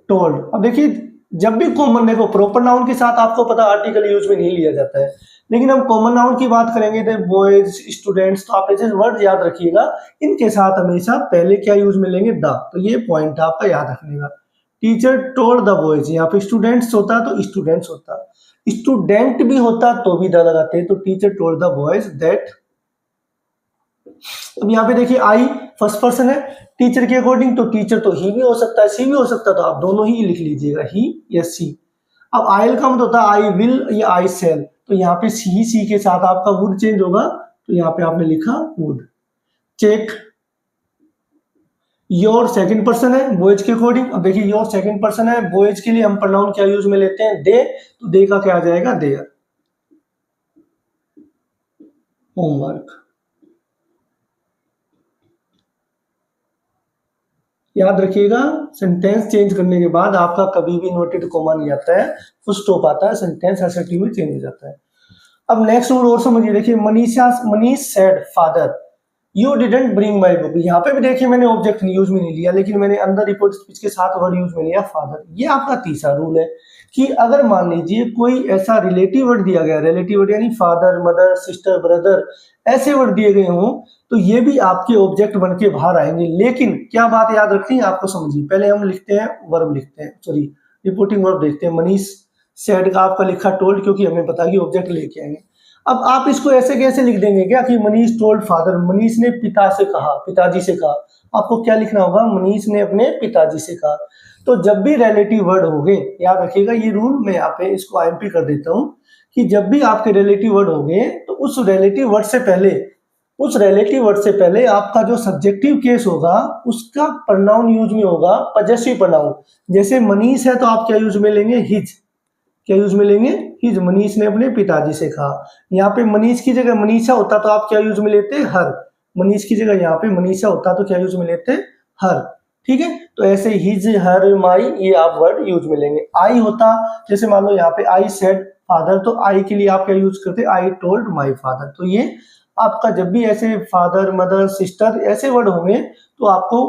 टोल्ड। अब देखिए जब भी कॉमन, देखो प्रॉपर नाउन के साथ आपको पता आर्टिकल यूज में नहीं लिया जाता है, लेकिन हम कॉमन नाउन की बात करेंगे तो बॉयज स्टूडेंट्स, तो आप ऐसे वर्ड याद रखिएगा, इनके साथ हमेशा पहले क्या यूज में लेंगे, द। तो ये पॉइंट आपका याद रखने। टीचर टोल्ड द बॉयज, यहाँ पे स्टूडेंट्स होता तो स्टूडेंट्स होता, स्टूडेंट भी होता तो भी द लगाते, तो teacher told the boys that. अब यहाँ पे देखिए आई फर्स्ट पर्सन है टीचर के अकॉर्डिंग, तो टीचर तो ही भी हो सकता है सी भी हो सकता है, तो आप दोनों ही लिख लीजिएगा, ही या सी। अब आई का मतलब होता है आई विल या आई सेल, तो यहाँ पे सी के साथ आपका वुड चेंज होगा, तो यहाँ पे आपने लिखा would. Check your second person है बॉयज के अकॉर्डिंग। अब देखिए योर सेकंड पर्सन है, बॉयज के लिए हम प्रोनाउन क्या यूज में लेते हैं, दे, तो दे का क्या आ जाएगा, देयर। होमवर्क याद रखिएगा, सेंटेंस चेंज करने के बाद आपका कभी भी इन्वर्टेड कॉमा नहीं आता है, फुल स्टॉप आता है, सेंटेंस असर्टिव में चेंज हो जाता है। अब नेक्स्ट वर्ड और समझिए, देखिए Manish said father you didn't bring my book. यहाँ पे भी देखिए मैंने ऑब्जेक्ट यूज में नहीं लिया, लेकिन मैंने अंदर रिपोर्ट स्पीच के साथ वर्ड यूज में लिया फादर। ये आपका तीसरा रूल है कि अगर मान लीजिए कोई ऐसा रिलेटिव वर्ड दिया गया, रिलेटिव वर्ड यानी फादर मदर सिस्टर ब्रदर, ऐसे वर्ड दिए गए हों तो ये भी आपके ऑब्जेक्ट बन के बाहर आएंगे। लेकिन क्या बात याद रखनी है आपको, समझिए, पहले हम लिखते हैं वर्ब, लिखते हैं सॉरी रिपोर्टिंग वर्ब देखते हैं। मनीष सेड का आपका लिखा टोल्ड, क्योंकि हमें पता कि ऑब्जेक्ट लेके आएंगे। अब आप इसको ऐसे कैसे लिख देंगे क्या कि मनीष टोल्ड फादर, मनीष ने पिता से कहा, पिताजी से कहा। आपको क्या लिखना होगा, मनीष ने अपने पिताजी से कहा। तो जब भी रिलेटिव वर्ड होंगे, याद रखिएगा ये रूल, मैं यहाँ पे इसको आईएमपी कर देता हूँ कि जब भी आपके रिलेटिव वर्ड होंगे तो उस रिलेटिव वर्ड से पहले आपका जो सब्जेक्टिव केस होगा उसका प्रोनाउन यूज में होगा पजेसिव प्रोनाउन। जैसे मनीष है तो आप क्या यूज में लेंगे, हिज। क्या यूज में लेंगे, हिज। मनीष ने अपने पिताजी से कहा। यहाँ पे मनीष की जगह मनीषा होता तो आप क्या यूज में लेते, हर। मनीष की जगह यहाँ पे मनीषा होता तो क्या यूज में लेते, हर। ठीक है, तो ऐसे हिज हर माई ये आप वर्ड यूज में लेंगे। आई होता, जैसे मान लो यहाँ पे आई सेड फादर, तो आई के लिए आप क्या यूज करते, आई टोल्ड माई फादर। तो ये आपका जब भी ऐसे फादर मदर सिस्टर ऐसे वर्ड होंगे तो आपको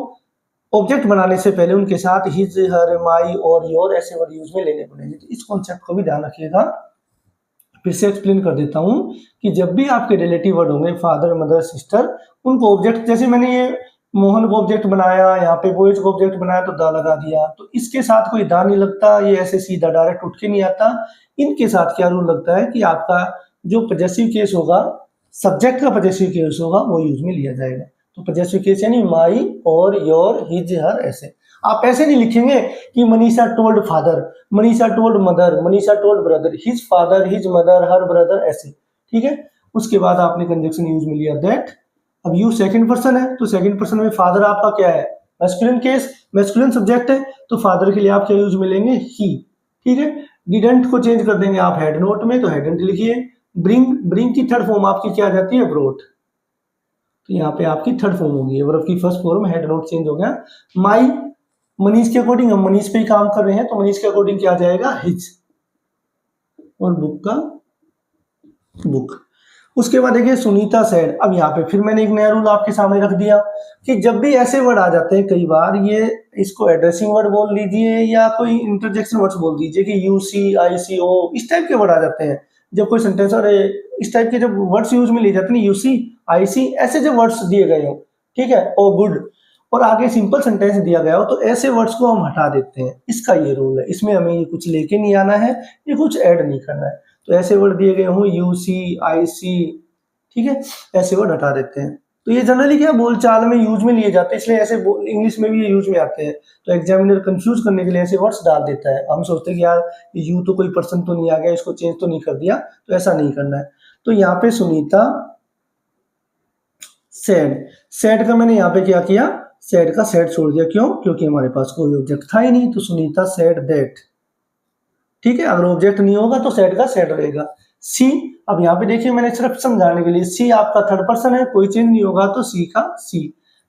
ऑब्जेक्ट बनाने से पहले उनके साथ his her my our your ऐसे वर्ड यूज में लेने पड़ेंगे। तो इस कॉन्सेप्ट को भी ध्यान रखिएगा। फिर से एक्सप्लेन कर देता हूं कि जब भी आपके रिलेटिव वर्ड होंगे फादर मदर सिस्टर, उनको ऑब्जेक्ट, जैसे मैंने ये मोहन को ऑब्जेक्ट बनाया, यहाँ पे बॉयज को ऑब्जेक्ट बनाया तो दा लगा दिया, तो इसके साथ कोई दा नहीं लगता, ये ऐसे सीधा डायरेक्ट उठ के नहीं आता। इनके साथ क्या रूल लगता है कि आपका जो पजेसिव केस होगा, सब्जेक्ट का पजेसिव केस होगा, वो यूज में लिया जाएगा। तो पजेसिव केस यानी माई और योर हिज हर, ऐसे आप ऐसे नहीं लिखेंगे कि Manisha told father, Manisha told mother, Manisha told brother, his father his mother her brother, ऐसे। ठीक है, उसके बाद आपने कंजक्शन यूज में लिया दैट। अब यू सेकंड पर्सन है तो सेकंड पर्सन में फादर आपका क्या है, मैस्कुलिन केस, मैस्कुलिन सब्जेक्ट है, तो फादर के लिए आप क्या यूज में लेंगे, ही। ठीक है, डिडंट को चेंज कर देंगे आप हेड नोट में, तो हेडेंट लिखिए। ब्रिंग की थर्ड फॉर्म आपकी क्या आ जाती है, ब्रोट, तो यहाँ पे आपकी थर्ड फॉर्म होगी, वर्ब की first form head note change हो गया। माई, मनीष के अकॉर्डिंग, हम मनीष पे ही काम कर रहे हैं तो मनीष के अकॉर्डिंग क्या आ जाएगा, हिज। और बुक का बुक। उसके बाद देखिए सुनीता सेड। अब यहाँ पे फिर मैंने एक नया रूल आपके सामने रख दिया कि जब भी ऐसे वर्ड आ जाते हैं, कई बार ये इसको एड्रेसिंग वर्ड बोल लीजिए या कोई इंटरजेक्शन वर्ड्स बोल दीजिए कि यू सी आई सी ओ, इस टाइप के वर्ड आ जाते हैं जब कोई सेंटेंस, और इस टाइप के जब वर्ड्स यूज में लिए जाते हैं, यू सी आई सी ऐसे जब वर्ड्स दिए गए हो, ठीक है, ओ गुड, और आगे सिंपल सेंटेंस दिया गया हो, तो ऐसे वर्ड्स को हम हटा देते हैं। इसका ये रूल है, इसमें हमें ये कुछ लेके नहीं आना है, ये कुछ ऐड नहीं करना है। तो ऐसे वर्ड दिए गए हों, यू सी आई सी, ठीक है, ऐसे वर्ड हटा देते हैं। तो ये जनरली क्या बोलचाल में यूज में लिए जाते हैं, इसलिए ऐसे इंग्लिश में भी ये यूज में आते हैं। तो एग्जामिनर कंफ्यूज करने के लिए ऐसे वर्ड्स डाल देता है। हम सोचते हैं कि यार यू तो कोई पर्सन तो नहीं आ गया, इसको चेंज तो नहीं कर दिया, तो ऐसा नहीं करना है। तो यहाँ पे सुनीता सेड का मैंने यहाँ पे क्या किया, सेड का सेड छोड़ दिया, क्यों, क्योंकि हमारे पास कोई ऑब्जेक्ट था ही नहीं। तो सुनीता सेड दैट, ठीक है, अगर ऑब्जेक्ट नहीं होगा तो सेट का सेट रहेगा। सी, अब यहाँ पे देखिए मैंने सिर्फ समझाने के लिए, सी आपका थर्ड पर्सन है, कोई चेंज नहीं होगा तो सी का सी।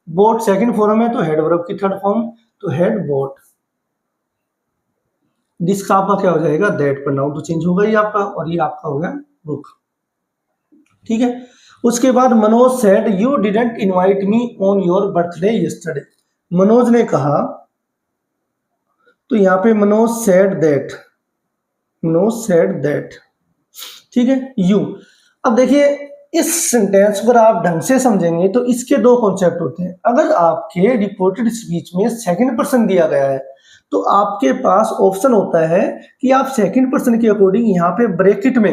बोट सेकंड फॉर्म है तो हेड वर्ब की थर्ड फॉर्म, तो हेड बोट। दिस का आपका क्या हो जाएगा, दैट। प्रोनाउन तो चेंज होगा ही आपका, और ये आपका हो गया बुक। ठीक है, उसके बाद Manoj said you didn't invite me on your birthday yesterday. Manoj ने कहा, तो यहाँ पे Manoj said that, Manoj said that. ठीक है, यू। अब देखिए इस सेंटेंस पर आप ढंग से समझेंगे तो इसके दो कॉन्सेप्ट होते हैं। अगर आपके रिपोर्टेड स्पीच में सेकंड पर्सन दिया गया है तो आपके पास ऑप्शन होता है कि आप सेकंड पर्सन के अकॉर्डिंग यहाँ पे ब्रैकेट में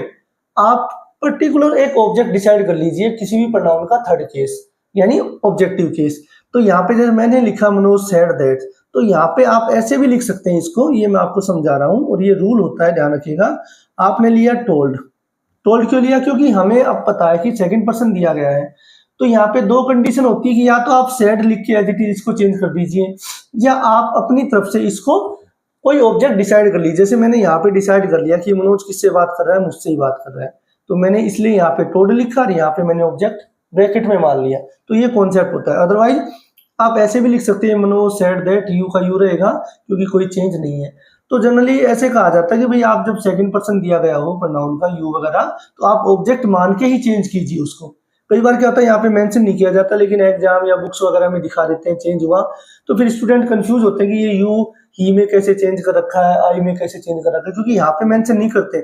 आप पर्टिकुलर एक ऑब्जेक्ट डिसाइड कर लीजिए, किसी भी प्रोनाउन का थर्ड केस यानी ऑब्जेक्टिव केस। तो यहाँ पे जब मैंने लिखा मनोज सेड दैट, तो यहाँ पे आप ऐसे भी लिख सकते हैं इसको, ये मैं आपको समझा रहा हूँ और ये रूल होता है, ध्यान रखिएगा। आपने लिया टोल्ड, टोल्ड क्यों लिया, क्योंकि हमें अब पता है कि सेकंड पर्सन दिया गया है। तो यहाँ पे दो कंडीशन होती है कि या तो आप सेड लिख के एज इट इज इसको चेंज कर दीजिए, या आप अपनी तरफ से इसको कोई ऑब्जेक्ट डिसाइड कर लीजिए। जैसे मैंने यहाँ पे डिसाइड कर लिया कि मनोज किससे बात कर रहा है, मुझसे ही बात कर रहा है, तो मैंने इसलिए यहाँ पे टोल्ड लिखा और यहाँ पे मैंने ऑब्जेक्ट ब्रैकेट में मान लिया। तो ये कॉन्सेप्ट होता है। अदरवाइज आप ऐसे भी लिख सकते हैं, मनोज सेड दैट, यू का यू रहेगा क्योंकि कोई चेंज नहीं है। तो जनरली ऐसे कहा जाता है कि भाई आप जब सेकंड पर्सन दिया गया हो प्रोनाउन का यू वगैरह, तो आप ऑब्जेक्ट मान के ही चेंज कीजिए उसको। कई बार क्या होता है यहाँ पे मेंशन नहीं किया जाता, लेकिन एग्जाम या बुक्स वगैरह में दिखा देते हैं चेंज हुआ, तो फिर स्टूडेंट कंफ्यूज होते हैं कि ये यू ही में कैसे चेंज कर रखा है, आई में कैसे चेंज कर रखा है, क्योंकि यहाँ पे मेंशन नहीं करते।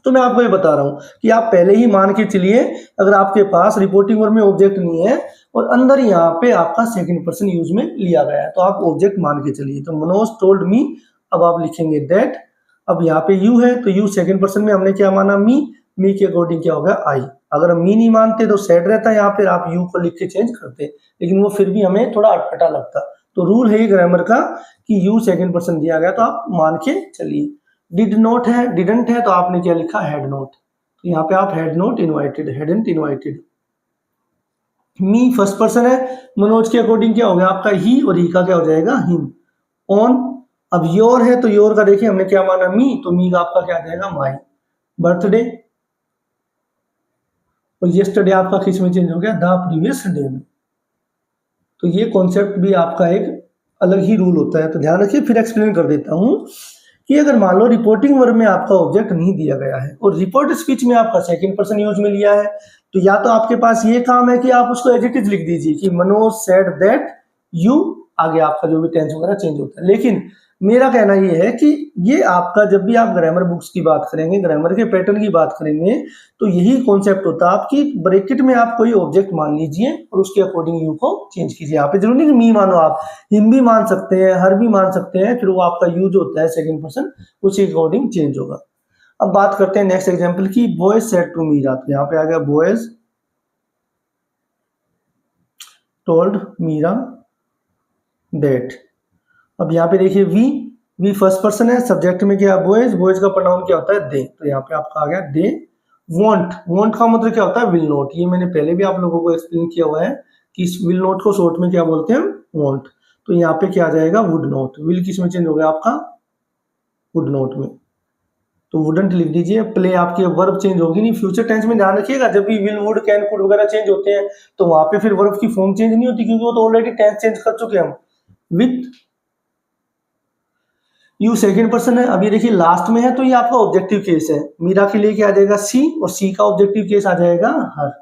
तो मैं आपको ये बता रहा हूँ कि आप पहले ही मान के चलिए, अगर आपके पास रिपोर्टिंग वर्ब में ऑब्जेक्ट नहीं है और अंदर यहाँ पे आपका सेकंड पर्सन यूज में लिया गया है, तो आप ऑब्जेक्ट मान के चलिए। तो मनोज टोल्ड मी, अब आप लिखेंगे दैट। अब यहाँ पे यू है तो यू सेकंड पर्सन में हमने क्या माना, मी के अकॉर्डिंग क्या होगा, आई। अगर हम मी नहीं मानते तो सेड रहता है, यहाँ पे आप यू को लिख के चेंज करते, लेकिन वो फिर भी हमें थोड़ा अटपटा लगता। तो रूल है ग्रामर का कि यू सेकंड पर्सन दिया गया तो आप मान के चलिए। डिड नॉट है, डिडंट है, तो आपने क्या लिखा, हैड नॉट। तो यहाँ पे आप had not invited, hadn't invited. Me first person है, मनोज के अकॉर्डिंग क्या हो गया आपका ही, और ही का क्या हो जाएगा, हिम। ऑन, अब योर है तो योर का देखिए हमने क्या माना, मी, तो मी का आपका क्या आ जाएगा, माई। बर्थडे, और यस्टरडे आपका किस में चेंज हो गया, द प्रीवियस डे में। तो ये कॉन्सेप्ट भी आपका एक अलग ही रूल होता है, तो ध्यान रखिए। फिर एक्सप्लेन कर देता हूं कि अगर मान लो रिपोर्टिंग वर्ब में आपका ऑब्जेक्ट नहीं दिया गया है और रिपोर्ट स्पीच में आपका सेकंड पर्सन यूज में लिया है, तो या तो आपके पास ये काम है कि आप उसको एज इट इज लिख दीजिए कि मनोज सेड दैट यू, आगे आपका जो भी टेंस वगैरह चेंज होता है। लेकिन मेरा कहना ये है कि ये आपका जब भी आप ग्रामर बुक्स की बात करेंगे, ग्रामर के पैटर्न की बात करेंगे, तो यही कॉन्सेप्ट होता है आपकी ब्रैकेट में आप कोई ऑब्जेक्ट मान लीजिए और उसके अकॉर्डिंग यू को चेंज कीजिए। यहाँ पे जरूरी नहीं कि मी मानो, आप हिम भी मान सकते हैं, हर भी मान सकते हैं, फिर वो आपका यू जो होता है सेकंड पर्सन उसी के अकॉर्डिंग चेंज होगा। अब बात करते हैं नेक्स्ट एग्जाम्पल की, बॉयज सेड टू मीरा। तो यहाँ पे आ गया बॉयज टोल्ड मीरा दैट। अब यहाँ पे देखिए वी फर्स्ट पर्सन है, सब्जेक्ट में क्या, बॉयज, बॉयज का प्रोनाउन क्या होता है, दे। तो यहाँ पे आपका आ गया दे। वॉन्ट का मतलब क्या होता है, विल नॉट। ये मैंने पहले भी आप लोगों को एक्सप्लेन किया हुआ है कि इस विल नॉट को शॉर्ट में क्या बोलते हैं, वॉन्ट। तो यहाँ पे क्या आ जाएगा, वुड नॉट। विल किस में चेंज हो गया आपका, वुड नॉट में, तो वुडंट लिख दीजिए। प्ले आपकी वर्ब चेंज होगी नहीं, फ्यूचर टेंस में ध्यान रखिएगा, जब भी विल, वुड, कैन, कुड वगैरह चेंज होते हैं तो वहां पे फिर वर्ब की फॉर्म चेंज नहीं होती, क्योंकि वो तो ऑलरेडी टेंस चेंज कर चुके हैं हम। विथ यू सेकंड पर्सन है। अब ये देखिए लास्ट में है तो ये आपका ऑब्जेक्टिव केस है। मीरा के लिए क्या आ जाएगा, सी, और सी का ऑब्जेक्टिव केस आ जाएगा हर।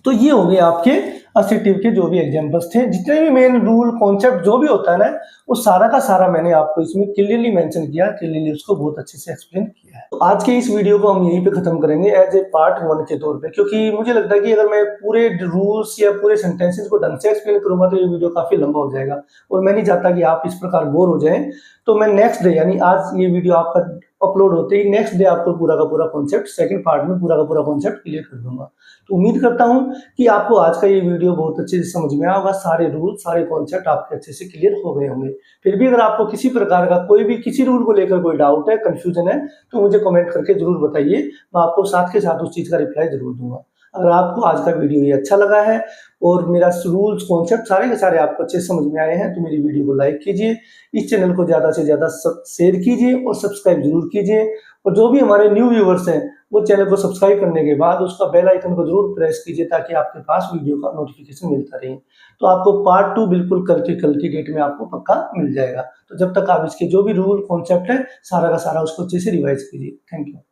तो ये हो गए आपके असेटिव के जो भी एग्जांपल्स थे। जितने भी मेन रूल कॉन्सेप्ट जो भी होता है ना, वो सारा का सारा मैंने आपको इसमें क्लियरली मेंशन किया, क्लियरली उसको बहुत अच्छे से एक्सप्लेन किया है। तो आज के इस वीडियो को हम यहीं पे खत्म करेंगे एज ए पार्ट 1 के तौर पे, क्योंकि मुझे लगता है कि अगर मैं पूरे रूल्स या पूरे सेंटेंसेस को ढंग से एक्सप्लेन करूंगा तो ये वीडियो काफी लंबा हो जाएगा, और मैं नहीं चाहता कि आप इस प्रकार बोर हो जाएं। तो मैं नेक्स्ट डे, यानी आज ये वीडियो आपका अपलोड होते ही नेक्स्ट डे आपको पूरा का पूरा कॉन्सेप्ट सेकंड पार्ट में पूरा का पूरा कॉन्सेप्ट क्लियर कर दूंगा। तो उम्मीद करता हूं कि आपको आज का ये वीडियो बहुत अच्छे से समझ में आया होगा, सारे रूल सारे कॉन्सेप्ट आपके अच्छे से क्लियर हो गए होंगे। फिर भी अगर आपको किसी प्रकार का कोई भी किसी रूल को लेकर कोई डाउट है, कंफ्यूजन है, तो मुझे कमेंट करके जरूर बताइए, मैं आपको साथ के साथ उस चीज का रिप्लाई जरूर दूंगा। अगर आपको आज का वीडियो ये अच्छा लगा है और मेरा रूल्स कॉन्सेप्ट सारे के सारे आपको अच्छे समझ में आए हैं, तो मेरी वीडियो को लाइक कीजिए, इस चैनल को ज़्यादा से ज़्यादा शेयर कीजिए और सब्सक्राइब जरूर कीजिए। और जो भी हमारे न्यू व्यूवर्स हैं, वो चैनल को सब्सक्राइब करने के बाद उसका बेल आइकन को जरूर प्रेस कीजिए, ताकि आपके पास वीडियो का नोटिफिकेशन मिलता रहे। तो आपको पार्ट 2 बिल्कुल कल की डेट में आपको पक्का मिल जाएगा। तो जब तक आप इसके जो भी रूल कॉन्सेप्ट है, सारा का सारा उसको अच्छे से रिवाइज कीजिए। Thank you.